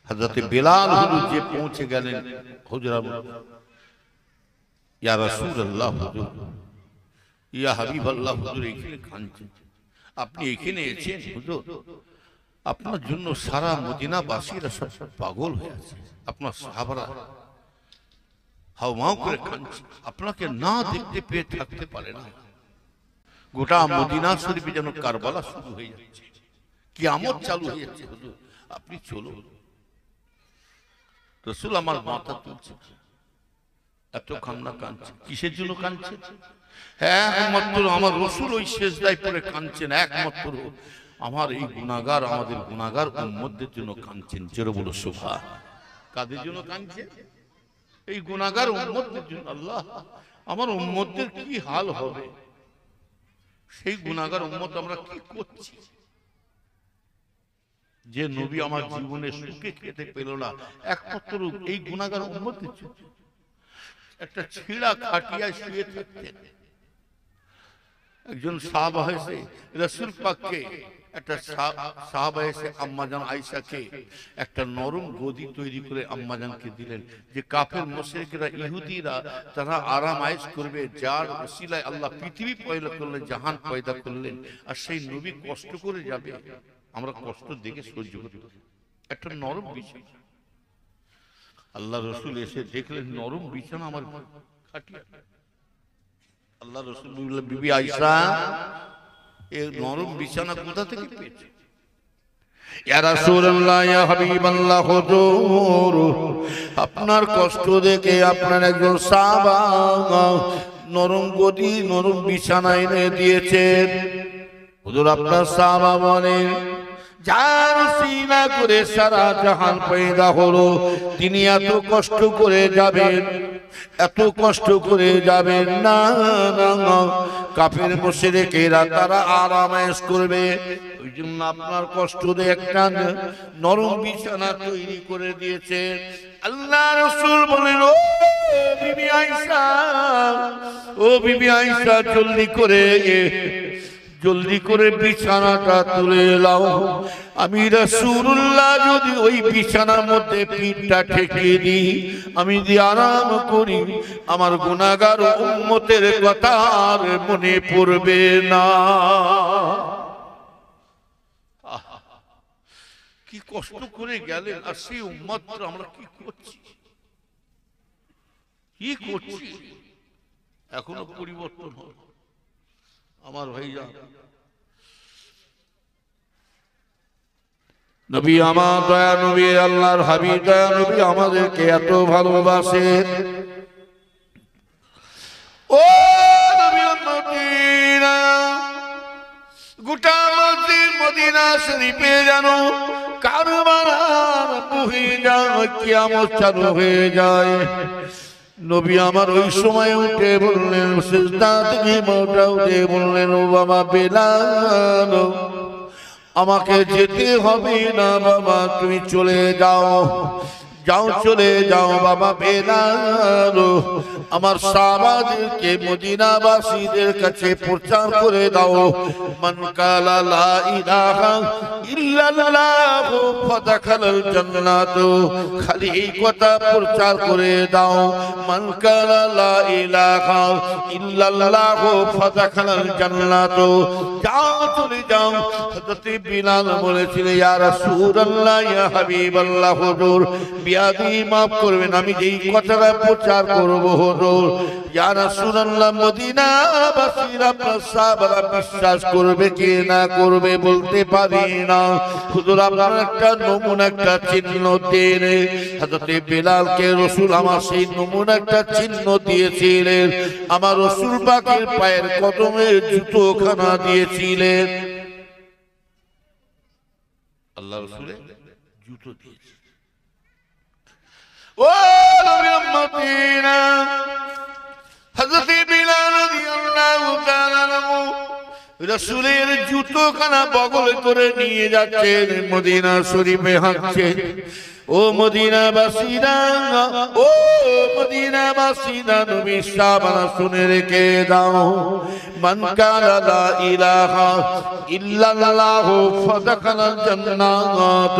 হযরত বেলাল হুজুর যে পৌঁছে গেলেন হুজরার মধ্যে, ইয়া রাসূলুল্লাহ হুজুর, ইয়া হাবিবাল্লাহ হুজুর, এখানে কাঁদছেন, আপনি এখানে এসেছেন হুজুর, আপনার জন্য সারা মদিনাবাসীরা সব পাগল হয়ে আছে, আপনার সাহাবারা হাউমাউ করে কাঁদছে, আপনাকে না দেখতে পেয়ে থাকতে পারে না। গোটা মদিনা শরীফে যেন কারবালা শুরু হয়ে যাচ্ছে, কিয়ামত চালু হয়ে যাচ্ছে, হুজুর আপনি চলুন। রাসূল আমার মাথা তুলছে, এত কান্না কাঁদছে, কিসের জন্য কাঁদছে? হ্যাঁ, একমাত্র আমার রসুল ওই সেজদায় পড়ে কাঁদছেন, একমাত্র আমার এই গুনাহগার, আমাদের গুনাহগার উম্মতদের জন্য কাঁদছেন। জোরে বলো সুবহান। কাদের জন্য কাঁদছেন? এই গুনাহগার উম্মতদের জন্য। আল্লাহ, আমার উম্মতদের কি হাল হবে, সেই গুনাহগার উম্মত আমরা কি করছি? যে নবী আমার জীবনে সুখে খেতে পেল না, একমাত্র এই গুনাহগার উম্মতের জন্য। একটা ছিঁড়া খাটিয়ায় শুয়ে থাকতেন, একজন সাহাবা হয়েছে রাসূল পাককে একটা সাহাবা এসে আম্মাজান আয়েশাকে একটা নরম গদি তৈরি করে আম্মাজানকে দিলেন, যে কাফের মুশরিকরা ইহুদিরা তারা আরাম আয়েশ করবে, যার ওসিলায় আল্লাহ পৃথিবী পয়দা করলেন, জাহান পয়দা করলেন, আর সেই নবী কষ্ট করে যাবে, আমরা কষ্ট দেখে সহ্য করতে পারি। একটা নরম বিছানা, আল্লাহ রসুল এসে দেখলেন নরম বিছানা আমার খাটিয়া। আল্লাহ রসুল বললেন, বিবি আয়েশা এই নরম বিছানা কোথা থেকে পেয়েছে? ইয়া রাসূলুল্লাহ, ইয়া হাবিবাল্লাহ, হুজুর আপনার কষ্ট দেখে আপনার একজন সাহাবা নরম গদি নরম বিছানা এনে দিয়েছেন। হুজুর আপনার সাহাবা বলেন, যার সিনা করে সারা জাহান পয়দা হলো, তিনি এত কষ্ট করে যাবেন, এত কষ্ট করে যাবেন না, কাফের মুশরিকেরা তারা আরাম আয়েশ করবে, ওই জন্য আপনার কষ্ট দিয়ে একটা নরম বিছানা তৈরি করে দিয়েছে। আল্লাহ রাসূল বলেন, ও বিবি আয়েশা, ও বিবি আয়েশা, জলদি করে বিছানাটা তুলে নাও। আমি রাসূলুল্লাহ যদি ওই বিছানার মধ্যে পিঠটা ঠেকিয়ে দিই, আমি যদি আরাম করি, আমার গুনাহগার উম্মতের কথা আর মনে পড়বে না। কি কষ্ট করে গেলেন, আর সেই উম্মতরা আমরা কি করছি, এখনো পরিবর্তন হয় আমার ভাইয়া। নবী আমার দয়া নবী, আল্লাহর হাবিব দয়া নবী আমাদেরকে এত ভালোবাসেন। ও নবী মদিনা, গোটা মসজিদ মদিনা শরীফে যেন কারবার হয়ে যায়, কিয়ামত চালু হয়ে যায়। নবী আমার ওই সময় উঠে বললেন, সিজদা থেকে মাথা উঠে বললেন, ও বাবা বেলাল, আমাকে যেতে হবে না বাবা, তুমি চলে যাও, চলে যাও বাবা বেলাল, আমার সাহাবাদেরকে মদিনাবাসীদের কাছে প্রচার করে দাও, মান কালা লা ইলাহা ইল্লাল্লাহ ফাদাখালাল জান্নাত, খালি এই কথা প্রচার করে দাও, মান কালা লা ইলাহা ইল্লাল্লাহ ফাদাখালাল জান্নাত। যাও, চলে যাও। হযরত বিলাল বলেছিলেন, ইয়া রাসূলুল্লাহ, ইয়া হাবিবাল্লাহ, হুজুর বিয়াদি মাফ করবেন, আমি যেই কথাটা প্রচার করব হুজুর, ইয়া রাসূলুল্লাহ, মদিনাবাসীরা আপনার সাহাবারা বিশ্বাস করবে কি না করবে বলতে পারি না, হুজুর আপনার একটা নমুনা, একটা চিহ্ন দিন। হযরত বিলালকে রাসূল আমার সেই নমুনা একটা চিহ্ন দিয়েছিলেন, আমার রাসূল পাকের পায়ের কদমে জুতোখানা দিয়েছিলেন। আল্লাহ রাসূলের জুতো দিয়েছে। ও নবীর মদিনা, হযরত বিলাল রাদিয়াল্লাহু তাআলা আনহু রাসূলের জুতোখানা বগলে করে নিয়ে যাচ্ছেন, মদিনা শরীফে হাঁটছে। ও মদিনাবাসীরা, ও মদিনাবাসীরা, নবী সাহাবারা শুনে রেখে দাও, মান কালা লা ইলাহা ইল্লাল্লাহ ফাদাখালাল জান্নাত।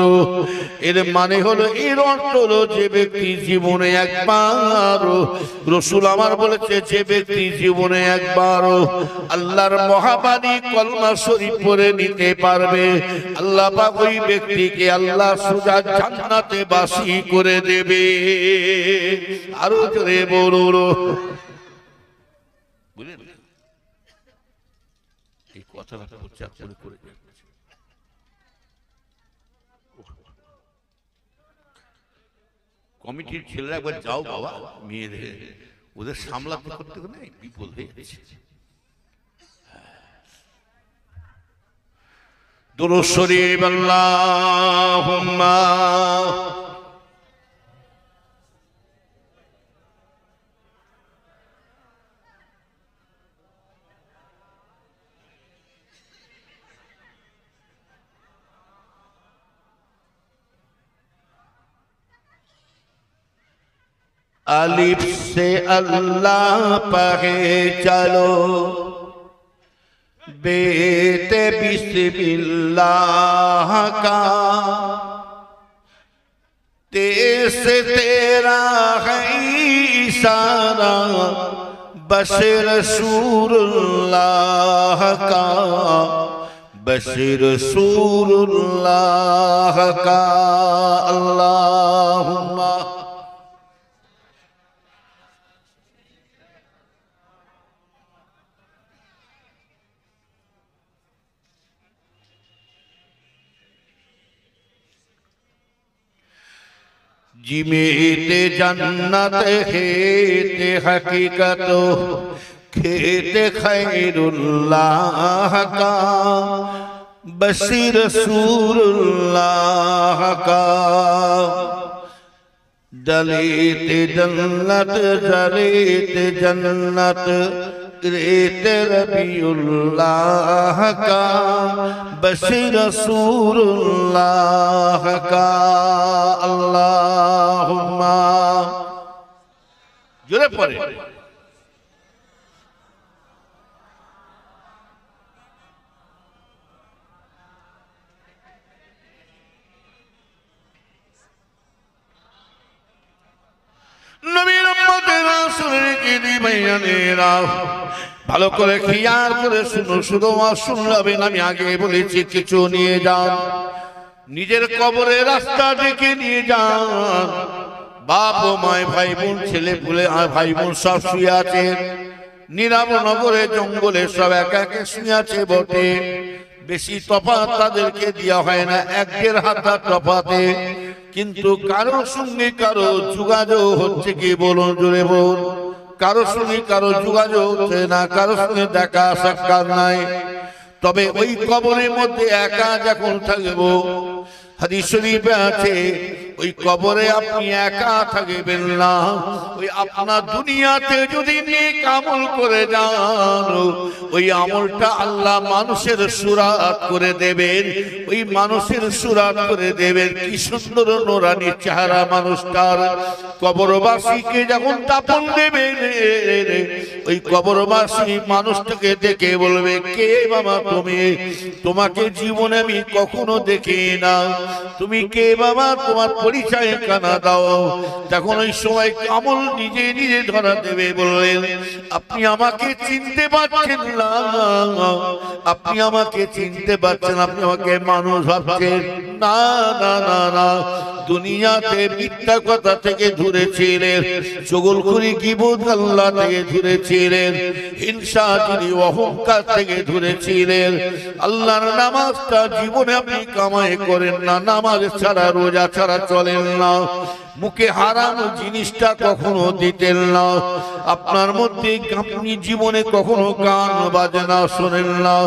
এর মানে হলো, এর অর্থ হলো, যে ব্যক্তি জীবনে একবার, রাসূল আমার বলেছে, যে ব্যক্তি জীবনে একবার আল্লাহর মহাবাণী কলমা শরীফ পড়ে নিতে পারবে, আল্লাহ পাক ওই ব্যক্তিকে আল্লাহ সোজা জান্নাতে বাসী করে দেবে। আরো জোরে বলো, বুঝলেন? এই কথাটা প্রচার করে কমিটির ছেলেরা একবার যাও বাবা, মেয়েদের ওদের সামলাতে করতে নেই, বিপদ হয়ে যাচ্ছে। দুরূদ শরীফ, আল্লাহুম্মা अलिफ से अल्लाह पहे चलो, बेटे बिस्मिल्लाह का तेरे तेरा है इशारा बस रसूलुल्लाह का बस रसूलुल्लाह का अल्लाहुम्मा जिमेते जन्नत खेते हकीकत खेते खैरुल्लाह का बसीर रसूलुल्लाह का दलेते जन्नत जलेते जन्नत रेते रबीउल्लाह का बसीर रसूलुल्लाह का अल्लाहुम्मा जोरे पड़े नबी रब्बतेरा सुने की दी बयानेरा ভালো করে খেয়াল করে শুনো শুধু শুনবেন আমি আগে বলেছি কিছু নিয়ে যান নিজের কবরের রাস্তা দেখে নিয়ে যান বাপ ও মায় ভাই বোন ছেলে পুলে আর ভাই বোন সব শুয়ে আছে নীরব নগরে জঙ্গলে সব একা একা শুয়ে আছে বটে বেশি তফাৎ তাদেরকে দেওয়া হয় না 1-1.5 হাত তফাতে কিন্তু কারোর সঙ্গে কারো যোগাযোগ হচ্ছে কি বলুন জোরে বলুন কারো সঙ্গে কারো যোগাযোগ হচ্ছে না কারো সঙ্গে দেখা সাক্ষাৎ নাই তবে ওই কবরের মধ্যে একা যখন থাকবো হাদিস শরীফে আছে ওই কবরে আপনি একা থাকবেন না ওই আপনার দুনিয়াতে যদি নেক আমল করে যান ওই আমলটা আল্লাহ মানুষের সুরাত করে দেবেন ওই মানুষের সুরাত করে দেবেন কি সুন্দর নূরানি চেহারা মানুষটার কবরবাসীকে যখন দাফন দেবেন ওই কবরবাসী মানুষটাকে দেখে বলবে কে বাবা তুমি তোমাকে জীবনে আমি কখনো দেখি না তুমি কে বাবা তোমার পরিচয় কানা দাও তখন ওই সময় আমল নিজে নিজে ধরা দেবে বললেন আপনি আমাকে চিনতে পারছেন না আপনি আমাকে চিনতে পারছেন আপনি আমাকে মানুষ ভাবছেন না না না না দুনিয়াতে মিথ্যা কথা থেকে দূরে ছিলেন চগলখুরি গীবত আল্লাহ থেকে দূরে ছিলেন হিংসা চুরি অহংকার থেকে দূরে ছিলেন আল্লাহর নামাজটা জীবনে আপনি কামাই করেন না নামাজ ছাড়া রোজা ছাড়া চলেন না মুখে হারাম জিনিসটা কখনো দিতেন না আপনার মধ্যে আপনি জীবনে কখনো গান বাজনা শোনেন না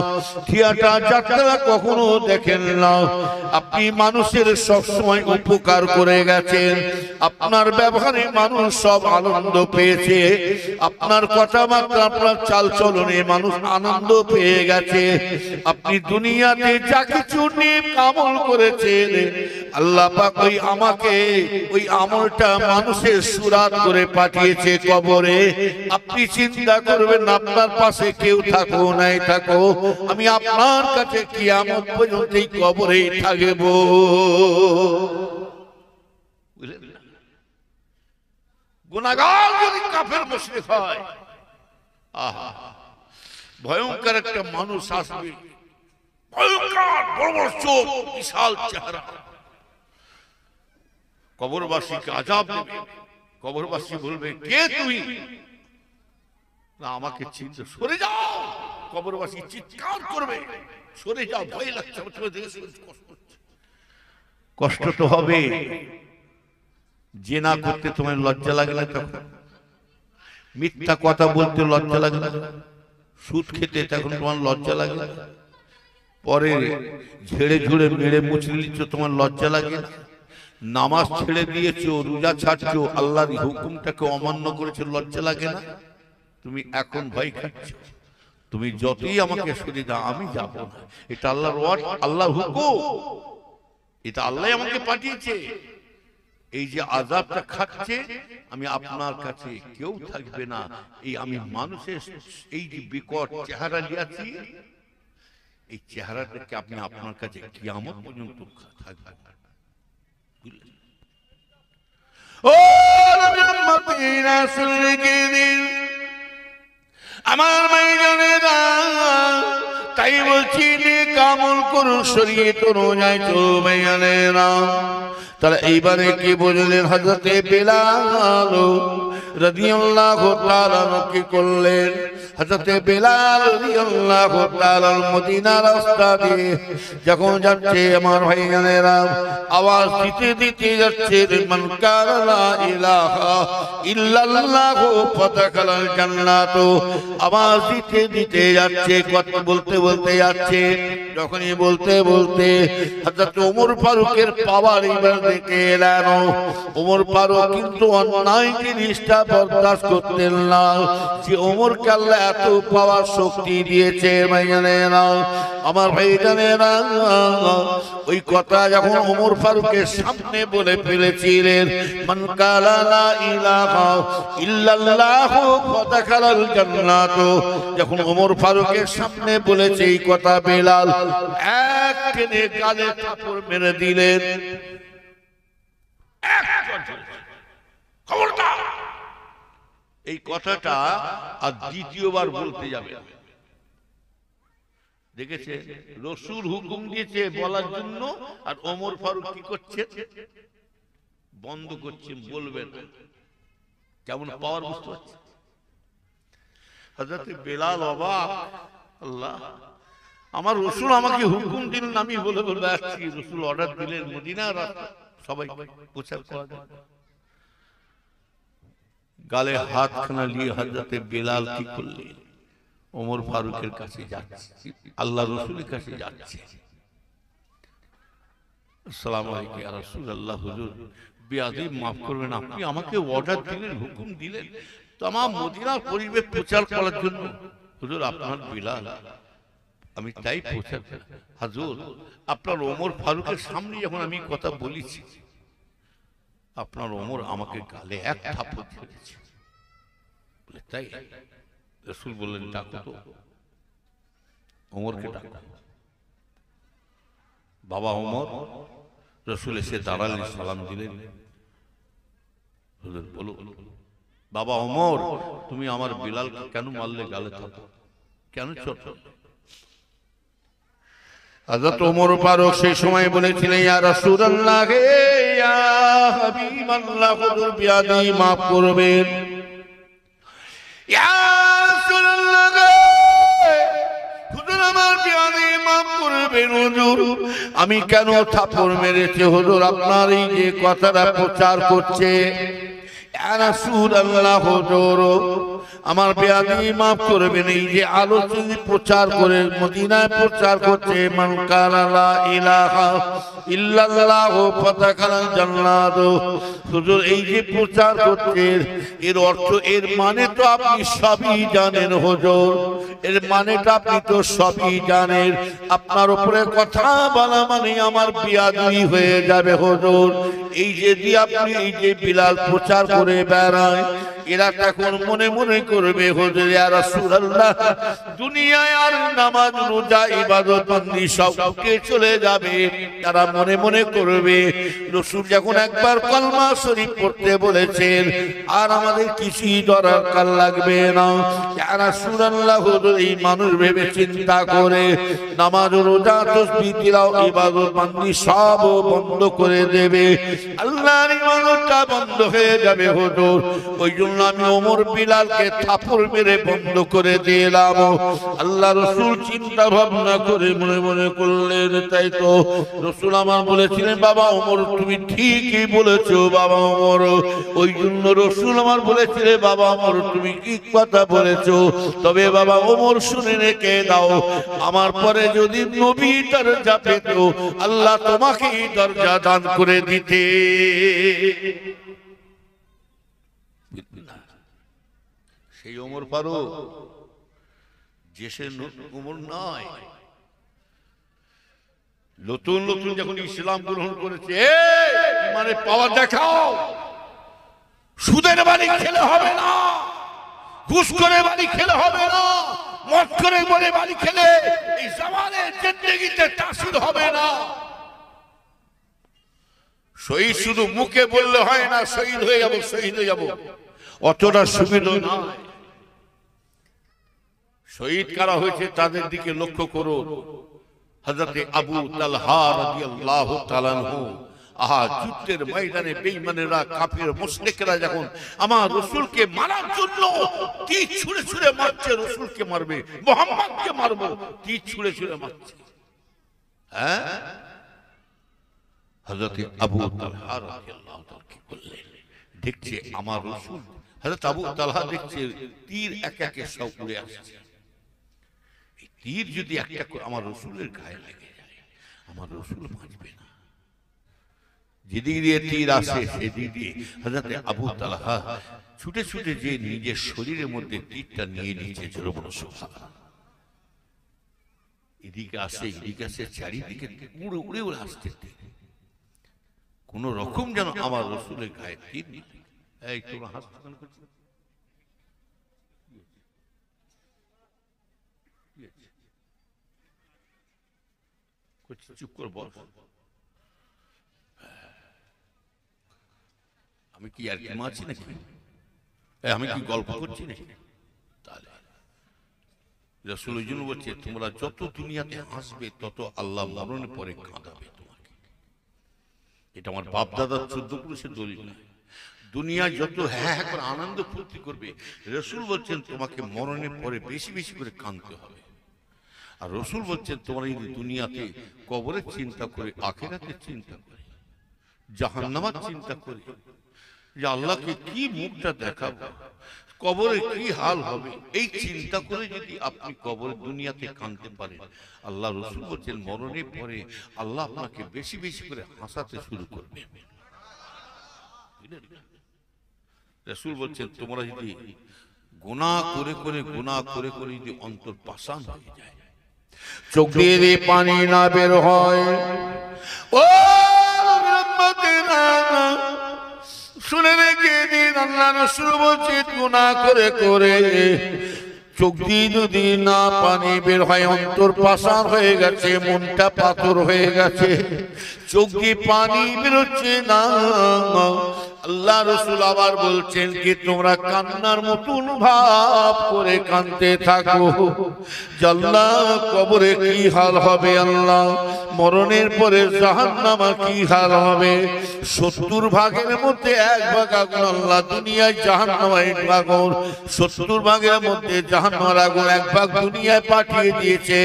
থিয়েটার যাত্রা কখনো দেখেন না আপনি মানুষের সব সময় উপকার করে গেছেন আপনার ব্যবহারে মানুষ সব আনন্দ পেয়েছে আপনার কথাবার্তা আপনার চালচলনে মানুষ আনন্দ পেয়ে গেছে আপনি দুনিয়াতে যা কিছু নেক আমল করেছেন আল্লাহ পাক ওই আমাকে ওই আমলটা মানুষের সুরাত করে পাঠিয়েছে কবরে আপনি চিন্তা করবেন আপনার পাশে কেউ থাকো নাই থাকো আমি আপনার কাছে কিয়ামত পর্যন্ত এই কবরেই থাকব গুনাহগার যদি কাফের মুশরিক হয় আহা ভয়ঙ্কর একটা মানুষ আসবে ভয়ঙ্কর বড় বড় চোখ বিশাল চেহারা কবরবাসীকে আযাব দেবে কবরবাসী বলবে কে তুমি না আমাকে চিনতে সরে যাও কবরবাসী চিৎকার করবে সরে যাও ভয় লাগছে তোমার দেখে কষ্ট তো হবে জিনা করতে তোমার লজ্জা লাগে না তখন মিথ্যা কথা বলতে লজ্জা লাগে না সুদ খেতে তখন তোমার লজ্জা লাগে না পরে ঝেড়ে ঝুড়ে মেরে মুছে নিচ্ছ তোমার লজ্জা লাগে না নামাজ ছেড়ে দিয়েছো রোজা ছাড়ছো আল্লাহর হুকুমটাকে অমান্য করেছো লজ্জা লাগে না তুমি এখন ভয় খাচ্ছ তুমি যতই আমাকে সরিয়ে দাও আমি যাব না এটা আল্লাহর ওয়ার্ড আল্লাহর হুকুম এটা আল্লাহ আমাকে পাঠিয়েছে এই যে আযাবটা খাচ্ছে আমি আপনার কাছে কেউ থাকবে না এই আমি মানুষের এই যে বিকট চেহারা নিয়েছি এই চেহারাটাকে আপনি আপনার কাছে কিয়ামত পর্যন্ত থাকবে। ও মদিনা সুলগিদিন আমার ভাইজানেরা, তাই বলছি যে কামল করুন শরীয়ত অনুযায়ী চলবে জানেরা। তারা এইবারে কি বললেন, হযরতে বেলাল রাদিয়াল্লাহু তাআলা কি করলেন, হযরতে বেলাল রাদিয়াল্লাহু তাআলা মদিনার রাস্তা দিয়ে যখন যাচ্ছে আমার ভাইজানেরা, আওয়াজ দিতে দিতে যাচ্ছে, মান কানা লা ইলাহা ইল্লাল্লাহু ফাদাখালাল জান্নাত। আওয়াজ দিতে দিতে যাচ্ছে, কথা বলতে বলতে যাচ্ছে। যখনই বলতে বলতে হযরত ওমর ফারুকের পাওয়ার এবার দেখে এলেন। ওমর ফারুক কিন্তু অন্যায় জিনিসটা বরদাস্ত করতেন না, যে ওমরকে আল্লাহ এত পাওয়ার শক্তি দিয়েছে ভাইজানেরা, আমার ভাইজানেরা। ওই কথা যখন ওমর ফারুকের সামনে বলে ফেলেছিলেন, মান কালা লা ইলাহা ইল্লাল্লাহু ফাদাখালাল জান্নাত, যখন ওমর ফারুকের সামনে বলেছে এই কথা, বেলাল এক টেনে গালে থাপড় মেরে দিলেন। খবরদার এই কথাটা আর দ্বিতীয়বার বলতে যাবে। দেখেছে রাসূল হুকুম দিয়েছে বলার জন্য, আর ওমর ফারুক কি করছে, বন্ধ করছে, বলবেন। কেমন পাওয়ার বুঝতে পারছে হযরত বেলাল। অবাক, আল্লাহ, আমার রাসূল আমাকে হুকুম দিলেন, আমি বলে বলে আসছি। রাসূল অর্ডার দিলেন মদিনার সবাই প্রচার করা যায়। গালে হাতখানা নিয়ে হযরত বেলাল কি করলেন, ওমর ফারুকের কাছে যাচ্ছে, আল্লাহ রাসূলের কাছে যাচ্ছে। আসসালামু আলাইকুম ইয়া রাসূলুল্লাহ, হুজুর বেয়াদবি মাফ করবেন, আপনি আমাকে অর্ডার দিলেন, হুকুম দিলেন তো আমার মদিনার পরিবেশ প্রচার করার জন্য। হুজুর আপনার বেলাল, আমি তাই প্রচার। হুজুর আপনার ওমর ফারুকের সামনে যখন আমি কথা বলেছি, আপনার ওমর আমাকে গালে এক থাপ্পড় দিয়েছে। বলে তাই? রাসূল বললেন ডাকো তো, ওমরকে ডাকো। বাবা ওমর, রাসূল এসে দাঁড়ালেন, সালাম দিলেন। হুজুর বলো, বাবা ওমর, তুমি আমার বেলালকে কেন মারলে, গালে থাপ্পড় কেন চট? হযরত ওমর ফারুক সেই সময় বলেছিলেন, ইয়া রাসূলুল্লাহ, ইয়া হাবিবাল্লাহ, হুজুর বিয়াদবি মাফ করবেন। ইয়া রাসূলুল্লাহ, হুজুর আমার বিয়াদবি মাফ করবেন। হুজুর আমি কেন থাপড় মেরেছি, হুজুর আপনার এই যে কথাটা প্রচার করছে। ইয়া রাসূলুল্লাহ, হুজুর আমার বেয়াদবি মাফ করবেন। এই যে আলোচনা প্রচার করে মদিনায় প্রচার করছে, মান কানা লা ইলাহা ইল্লাল্লাহু ফাদাখালাল জান্নাত। হুজুর এই যে প্রচার করছে, এর অর্থ, এর মানে তো আপনি সবই জানেন হুজুর, এর মানেটা আপনি তো সবই জানেন। আপনার উপরে কথা বলা মানে আমার বেয়াদবি হয়ে যাবে হুজুর। এই যে দিয়ে আপনি এই যে বিলাল প্রচার করে বেড়ায়, এরা তখন মনে মনে করবে, হুজুর ইয়া রাসূলুল্লাহ, দুনিয়ায় আর নামাজ রোজা ইবাদত বন্দি সব কে চলে যাবে। তারা মনে মনে করবে, রাসূল যখন একবার কলমা শরীফ পড়তে বলেছেন, আর আমাদের কিছুই দরকার লাগবে না। ইয়া রাসূলুল্লাহ, হুজুর এই মানুষ ভেবে চিন্তা করে নামাজ রোজা তাসবিহ তিলাওয়াত ইবাদত বন্দি সব বন্ধ করে দেবে, আল্লাহর ইবাদতটা বন্ধ হয়ে যাবে হুজুর। ওই জন্য আমি ওমর বিলালকে থাপড় মেরে বন্ধ করে দিলাম। আল্লাহ রাসূল চিন্তা ভাবনা করে মনে মনে করলেন, তাই তো রাসূল আমার বলেছিলেন, বাবা ওমর তুমি ঠিকই বলেছো বাবা ওমর। ওই জন্য রাসূল আমার বলেছিলেন, বাবা ওমর তুমি কি কথা বলেছো, তবে বাবা ওমর শুনে রেখে দাও, আমার পরে যদি নবী দরজা পেত, আল্লাহ তোমাকে দরজা দান করে দিতে। সেই ওমর ফারুক যে সে ওমর নয়, নতুন নতুন যখন ইসলাম গ্রহণ করেছে, মানে পাওয়ার দেখাও, সুদের বাড়ি খেলে হবে না, ঘুষ করে বাড়ি খেলে হবে না, মদ করে বলে বাড়ি খেলে এই জামানের জিন্দেগিতে তাসির হবে না। শহীদ শুধু মুখে বললে হয় না শহীদ হয়ে যাব শহীদ হয়ে যাব, অতটা সুবিধা নয়। শহীদ কারা হয়েছে তাদের দিকে লক্ষ্য করুন। হযরতে আবু তালহা রাদিয়াল্লাহু তাআলা আনহু, আহা যুদ্ধের ময়দানে বেঈমানেরা কাফির মুশরিকরা যখন আমার রাসূলকে মারার জন্য তীর ছুঁড়ে ছুঁড়ে মারছে, রাসূলকে মারবে, মুহাম্মদকে মারবো, তীর ছুঁড়ে ছুঁড়ে মারছে। হ্যাঁ, হযরতে আবু তালহা রাদিয়াল্লাহু তাআলা কি বললেন, দেখছে আমার রাসূল, হযরত আবু তালহা দেখছে তীর একে একে সব উড়ে আসছে। এই তীর যদি একটা আমার রাসূলের গায়ে লেগে যায়, আমার রাসূল বাঁচবে না। যেদিক দিয়ে তীর আসে সেদিক দিয়ে হযরতে আবু তালহা ছুটে ছুটে যে নিজের শরীরের মধ্যে তীরটা নিয়ে নিয়েছে। জোরে বলো সুবহানাল্লাহ। এদিকে আসে এদিকে আসে, চারিদিকে উড়ে উড়ে উড়ে আসছে তীর। কোন রকম যেন আমার রাসূলের গায়ে তীর না। এই তোমরা হাসপাতাল করছো, চুপ করে বল। আমি কি আর কি মাছি নাকি? আমি কি গল্প করছি নাকি? তাহলে রাসূল ওই জন্য বলছে তোমরা যত দুনিয়াতে হাসবে তত আল্লাহ মরণের পরে কাঁদাবে তোমাকে। এটা আমার বাপ দাদার 14 পুরুষের দলিল না। দুনিয়া যত হ্যাঁ হ্যাঁ করে আনন্দ ফুর্তি করবে, রাসূল বলছেন তোমাকে মরণের পরে বেশি বেশি করে কাঁদতে হবে। আর রাসূল বলছেন তোমরা যদি দুনিয়াতে কবরের চিন্তা করে, আখিরাতের চিন্তা করে, জাহান্নামের চিন্তা করে, যে আল্লাহকে কি মুখটা দেখাবো, কবরে কি হাল হবে, এই চিন্তা করে যদি আপনি কবরে দুনিয়াতে কাঁদতে পারেন, আল্লাহ রাসূল বলছেন মরণের পরে আল্লাহ আপনাকে বেশি বেশি করে হাসাতে শুরু করবে। রাসূল বলছেন তোমরা যদি গুনাহ করে করে যদি অন্তর পাষাণ হয়ে যায়, চোখ দিয়ে পানি না বের হয়, ও শুনে রেখে দিন, আল্লাহ রাসূল বলছেন গুনাহ করে চোখ দিয়ে যদি না পানি বের হয়, অন্তর পাষাণ হয়ে গেছে, মনটা পাথর হয়ে গেছে, চোখ দিয়ে পানি বেরোচ্ছে না, আল্লাহ রাসূল আবার বলছেন কি তোমরা কান্নার মতন ভাব করে কাঁদতে থাকো। আল্লাহ কবরে কি হাল হবে, আল্লাহ মরণের পরে জাহান্নামে কি হাল হবে। 70 ভাগের মধ্যে 1 ভাগ আগুন আল্লাহ দুনিয়ায় জাহান্নামে 1 ভাগ, 70 ভাগের মধ্যে জাহান্নামের আগুন 1 ভাগ দুনিয়ায় পাঠিয়ে দিয়েছে,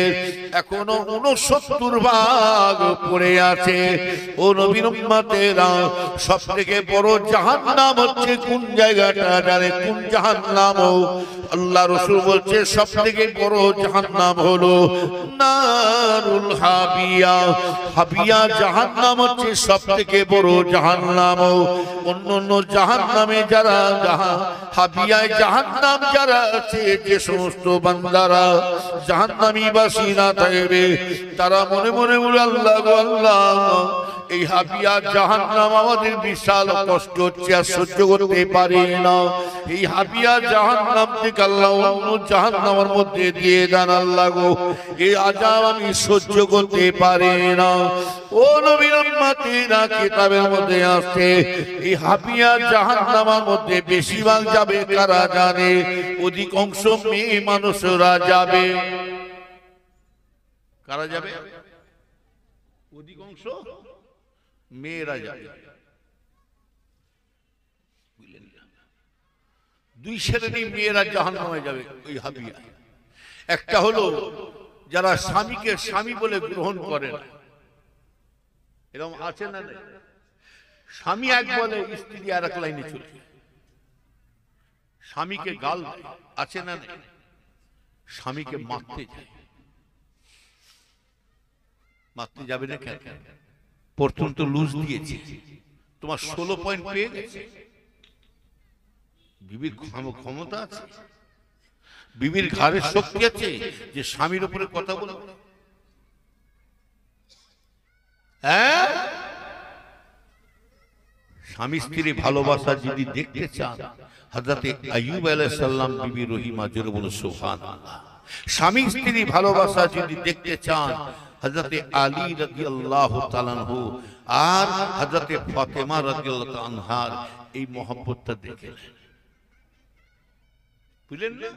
এখনো 69 ভাগ পড়ে আছে। ও নবীর উম্মতেরা, সবথেকে বড় জাহান্নাম হচ্ছে কোন জায়গাটা জানে? কোন জাহান্নাম? আল্লাহ রাসূল বলছে সবথেকে বড় জাহান্নাম হলো নারুল হাবিয়া। হাবিয়া জাহান্নাম হচ্ছে সবথেকে বড় জাহান্নাম। অন্যান্য জাহান্নামে যারা হাবিয়ায় জাহান্নাম যারা আছে, যে সমস্ত বান্দারা জাহান্নামী বাসীরা থাকবে, তারা মনে মনে বলে আল্লাহ গো আল্লাহ, এই হাবিয়া জাহান্নাম আমাদের বিশাল কষ্ট হচ্ছে, আর সহ্য করতে পারি না। এই হাবিয়া জাহান্নাম থেকে আল্লাহ অন্য জাহান্নামের মধ্যে দিয়ে দেন আল্লাহ গো, এই আযাব আমি সহ্য করতে পারি না। ও নবীর উম্মতেরা, কিতাবের মধ্যে আছে এই হাবিয়া জাহান্নামের মধ্যে বেশিরভাগ যাবে কারা জানে? অধিকাংশ মেয়ে মানুষরা যাবে। কারা যাবে? অধিকাংশ মেয়েরা যাবে। 2 শ্রেণীর মেয়েরা জাহান্নামে যাবে ওই হাবিয়া। একটা হলো যারা স্বামীকে স্বামী বলে গ্রহণ করে না, এরকম আছে না? স্বামী এক বলে, স্ত্রী আর এক লাইনে চলে, স্বামীকে গাল দেয়, আছে না? স্বামীকে মারতে যায়। মারতে যাবে না কেন? প্রথম তো লুজ দিয়েছে, তোমার 16 পয়েন্ট পেয়ে গেছে, বিবির ক্ষমতা আছে, বিবির ঘাড়ে শক্তি আছে যে স্বামীর উপরে কথা বলবে। হ্যাঁ, স্বামী স্ত্রী ভালোবাসা যদি দেখতে চান, হযরতে আইয়ুব আলাইহিস সালাম বিবি রহিমা, জোরে বলো সুবহানাল্লাহ, স্বামী স্ত্রী ভালোবাসা যদি দেখতে চান, হযরতে আলী রাদিয়াল্লাহু তাআলা আনহু আর হযরতে ফাতেমা রাদিয়াল্লাহু তাআলা আনহার এই মহব্বতটা দেখে বুঝলেন না?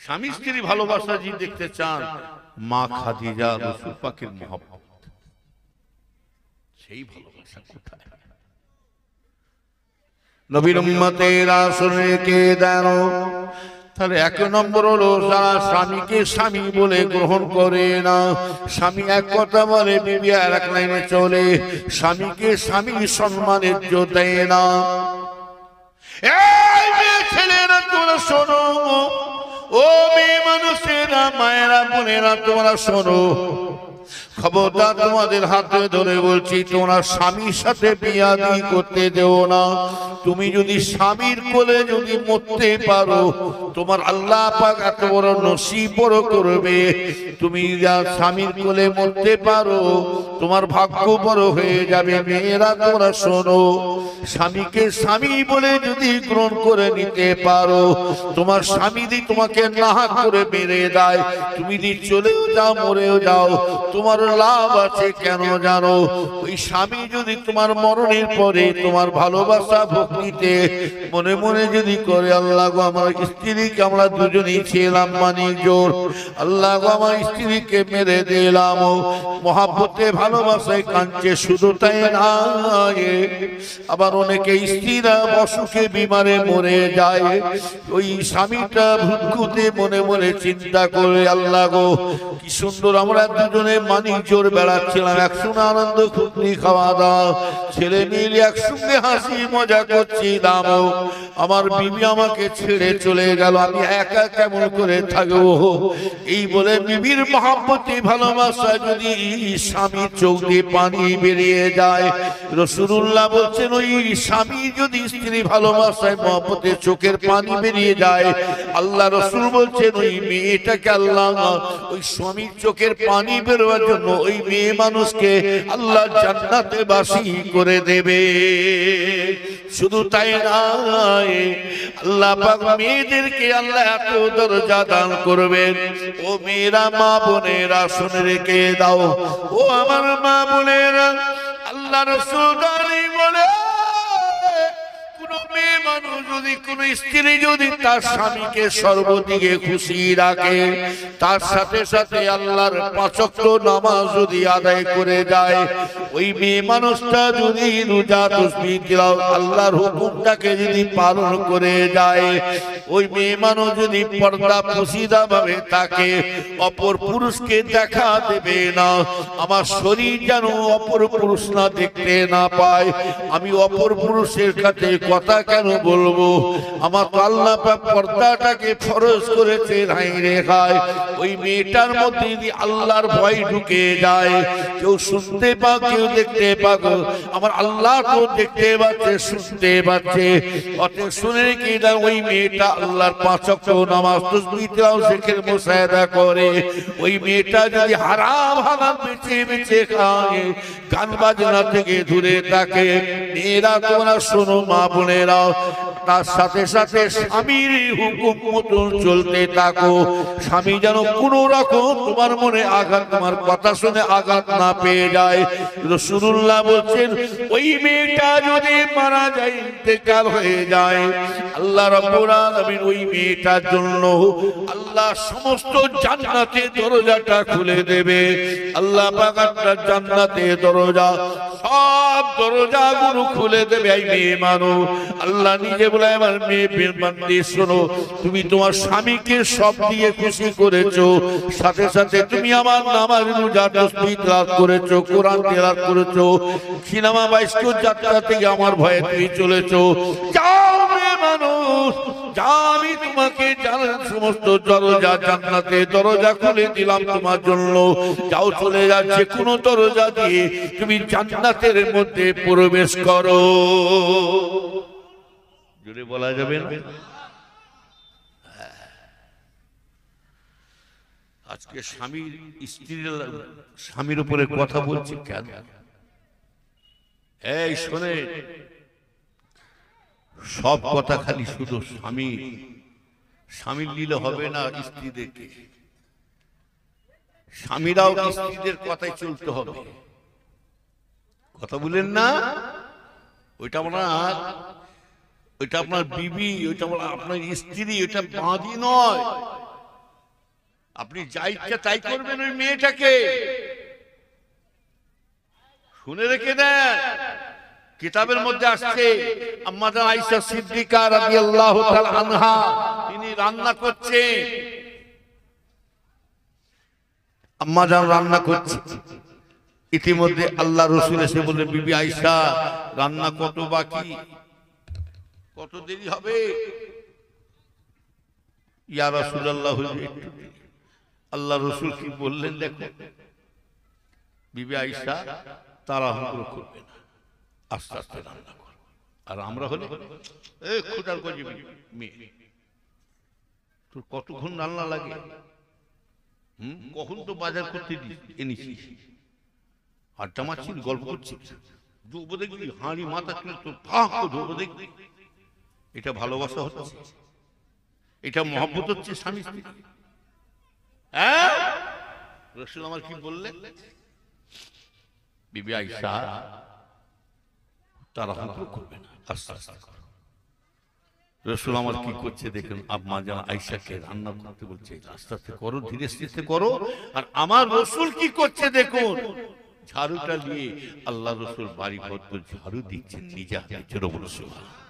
স্বামী স্ত্রী ভালোবাসা যদি দেখতে চান, মা খাদিজা রাসূল পাকের মহব্বত, সেই ভালোবাসা কোথায়? নবীর উম্মতেরা শুনে কে জানো? তাহলে এক নম্বর হলো যারা স্বামীকে স্বামী বলে গ্রহণ করে না, স্বামী এক কথা বলে বিবি আর এক লাইনে চলে, স্বামীকে স্বামী সম্মানের দেয় না। এই মেয়ে ছেলেরা তোমরা শোনো, ও মেয়ে মানুষেরা, মায়েরা বোনেরা তোমরা শোনো, খবরদার তোমাদের হাতে ধরে বলছি, তোমরা স্বামীর সাথে বিয়াদি করতে দেও না। তুমি যদি স্বামীর কোলে যদি মরতে পারো, তোমার আল্লাহ পাক এত বড় নসিব বড় করবে। তুমি স্বামীর কোলে মরতে পারো, তোমার ভাগ্য বড় হয়ে যাবে। মেয়েরা তোমরা শোনো, স্বামীকে স্বামী বলে যদি গ্রহণ করে নিতে পারো, তোমার স্বামী যদি তোমাকে না করে মেরে দেয়, তুমি যদি চলেও যাও মরেও যাও, তোমার লাভ আছে। কেন জানো? ওই স্বামী যদি তোমার মরণের পরে তোমার ভালোবাসা ভক্তিতে মনে মনে যদি করে, আল্লাহ গো আমার স্ত্রীকে, আমরা দুজনেই ছিলাম মানিক জোর, আল্লাহ গো আমার স্ত্রীকে মেরে দিলাম, মহাব্বতে ভালোবাসায় কাঁদছে। শুধু তাই না, আবার অনেকে স্ত্রীরা অসুখে বিমারে মরে যায়, ওই স্বামীটা ভুকুতে মনে মনে চিন্তা করে, আল্লাহ গো কি সুন্দর আমরা দুজনে মানিক জোর বেড়াচ্ছিলাম, একসঙ্গে আনন্দ ফুর্তি খাওয়া দাওয়া, ছেলে মিলে একসঙ্গে হাসি মজা করছিলাম, আমার বিবি আমাকে ছেড়ে চলে গেল, আমি একা কেমন করে থাকবো? এই বলে বিবির মহব্বতে ভালোবাসা যদি স্বামীর চোখ দিয়ে পানি বেরিয়ে যায়, রাসূলুল্লাহ বলছেন ওই স্বামী যদি স্ত্রী ভালোবাসায় মহব্বতে চোখের পানি বেরিয়ে যায়, আল্লাহ রাসূল বলছেন ওই মেয়েটাকে আল্লাহ ওই স্বামীর চোখের পানি বেরোয়ার জন্য ওই মেয়ে মানুষকে আল্লাহ জান্নাতে বাসী করে দেবে। শুধু তাই নয়, আল্লাহ পাক মেয়েদেরকে আল্লাহ এত দরজা দান করবেন। ও মেয়েরা, মা বোনেরা শুনে রেখে দাও, ও আমার মা বোনেরা, আল্লাহ রাসূল বলে মেয়ে মানুষ যদি কোন স্ত্রী যদি তার স্বামীকে সর্বদিকে খুশি রাখে, তার সাথে সাথে আল্লাহর ৫ ওয়াক্ত নামাজ যদি আদায় করে যায়, ওই মেয়ে মানুষটা যদি রোজা তাসবিহ তিলাওয়াত আল্লাহর হুকুমটাকে যদি পালন করে যায়, ওই মেয়ে মানুষ যদি পর্দা পশিদা ভাবে তাকে অপর পুরুষকে দেখা দেবে না। আমার শরীর যেন অপর পুরুষ না দেখতে না পায়, আমি অপর পুরুষের কাছে কথা কেন বলবো? আমার তো আল্লাহ পাক পর্দাটাকে ফরজ করেছে নাই রেখায়। ওই মেয়েটার মধ্যে যদি আল্লাহর ভয় ঢুকে যায়, কেউ শুনতে পাক কেউ দেখতে পাক, আমার আল্লাহ তো দেখতে পাচ্ছে শুনতে পাচ্ছে, অতএব শুনে কি না ওই মেয়েটা আল্লাহর ৫ ওয়াক্ত নামাজ তাসবিহ তিলাওয়াত জিকির মুসাহাদা করে, ওই মেয়েটা যদি হারাম হালাল বেঁচে বেঁচে খায়, গান বাজনা থেকে দূরে থাকে, মেয়েরা তোমরা শোনো, মা বোনেরা, তার সাথে সাথে স্বামীর হুকুম মতন চলতে থাকো। স্বামী যেন কোন রকম তোমার মনে আঘাত, তোমার কথা শুনে আঘাত না পেয়ে যায়। রাসূলুল্লাহ বলছেন ওই মেয়েটা যদি মারা যায়, ইন্তেকাল হয়ে যায়, আল্লাহ রাব্বুল আলামিন ওই মেয়েটার জন্য আল্লাহ সমস্ত জান্নাতের দরজাটা খুলে দেবে। আল্লাহ পাক আপনার জান্নাতের দরজা সব দরজাগুলো খুলে দেবে। এই মেয়ে মানুষ আল্লাহ নিজে বলে, আমার মেয়ে বান্দি শোনো, তুমি তোমার স্বামীকে সব দিয়ে খুশি করেছো, সাথে সাথে তুমি আমার নামাজ রোজা তাসবিহ তিলাওয়াত করেছো, কোরআন তিলাওয়াত করেছো, সিনেমা বাইস্কোপ যাত্রা থেকে আমার ভয়ে তুমি চলেছো। যাও মেয়ে মানুষ, যা, আমি তোমাকে সমস্ত দরজা জান্নাতে দরজা খুলে দিলাম তোমার জন্য, যাও চলে যাচ্ছে কোন দরজা দিয়ে তুমি জান্নাতের মধ্যে প্রবেশ করো। জোরে বলা যাবে না? আজকে স্বামীর স্ত্রীর স্বামীর উপরে কথা বলছি কেন? এই শোনে, সব কথা খালি শুধু স্বামী স্বামীর নিলে হবে না স্ত্রীদেরকে, স্বামীরাও স্ত্রীদের কথায় চলতে হবে। কথা বলেন না? ওইটা আপনার বিবি, ওইটা আপনার স্ত্রী, ওইটা বাঁধি নয়। আপনি যা ইচ্ছা তাই করবেন ওই মেয়েটাকে। শুনে রেখে দেন, কিতাবের মধ্যে আসছে আম্মা জান আয়েশা সিদ্দিকা রাদিয়াল্লাহু তাআলা আনহা তিনি রান্না করছেন, আম্মা জান রান্না করছে, ইতিমধ্যে আল্লাহ রাসূল এসে বললেন, বিবি আয়েশা রান্না কত বাকি, কত দেরি হবে? ইয়া রাসূলুল্লাহ, আল্লাহ রাসূল কি বললেন দেখো, বিবি আয়েশা তাড়াহুড়ো করবে না, আস্তে আস্তে রান্না করবে। আর আমরা হলে এই খোদার গজে মেয়ে, তোর কতক্ষণ রান্না লাগে, কখন তো বাজার করতে এনেছিস, আড্ডা মারছিস, গল্প করছিস, ধোবো দেখবি হাঁড়ি মাথা তুলে তোর ফাঁক ধোবো দেখবি। এটা ভালোবাসা হচ্ছে? এটা মহব্বত হচ্ছে স্বামী স্ত্রী? হ্যাঁ, রাসূল আমার কি বললেন, বিবি আয়েশা তাড়াহুড়ো করবে না, আস্তে আস্তে করো। রাসূল আমার কি করছে দেখুন, আম্মা জান আয়েশাকে রান্না করতে বলছে, আস্তে আস্তে করো, ধীরে ধীরে করো। আর আমার রাসূল কি করছে দেখুন, ঝাড়ুটা নিয়ে আল্লাহ রাসূল বাড়ি ঘর ঝাড়ু দিচ্ছেন নিজে হাতে। জোরে বলো সুবহানাল্লাহ।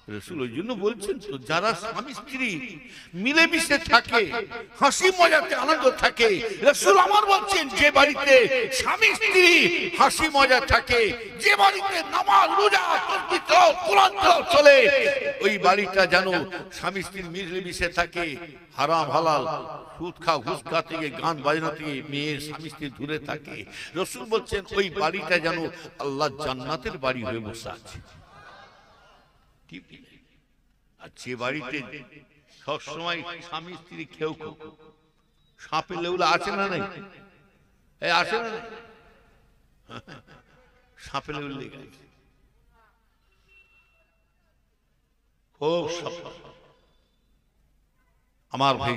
রাসূল ওই জন্য বলছেন তো, যারা স্বামী স্ত্রী মিলেমিশে থাকে, হাসি মজাতে আনন্দ থাকে, রাসূল আমার বলছেন যে বাড়িতে স্বামী স্ত্রী হাসি মজা থাকে, যে বাড়িতে নামাজ রোজা তাসবিহ তেলাওয়াত কোরআন তেলাওয়াত চলে, ওই বাড়িটা যেন স্বামী স্ত্রী মিলেমিশে থাকে, হারাম হালাল সুদ খা ঘুষ খা থেকে গান বাজনা থেকে মেয়ের স্বামী স্ত্রী দূরে থাকে। রাসূল বলছেন ওই বাড়িটা যেন আল্লাহ জান্নাতের বাড়ি হয়ে বসে আছে। আর যে বাড়িতে সবসময় স্বামী স্ত্রী খেউ খেউ সাপে লেউলা আছে না নাই, আছে না, সাপে লেউলা লেগে গেছে, খুব আমার ভাই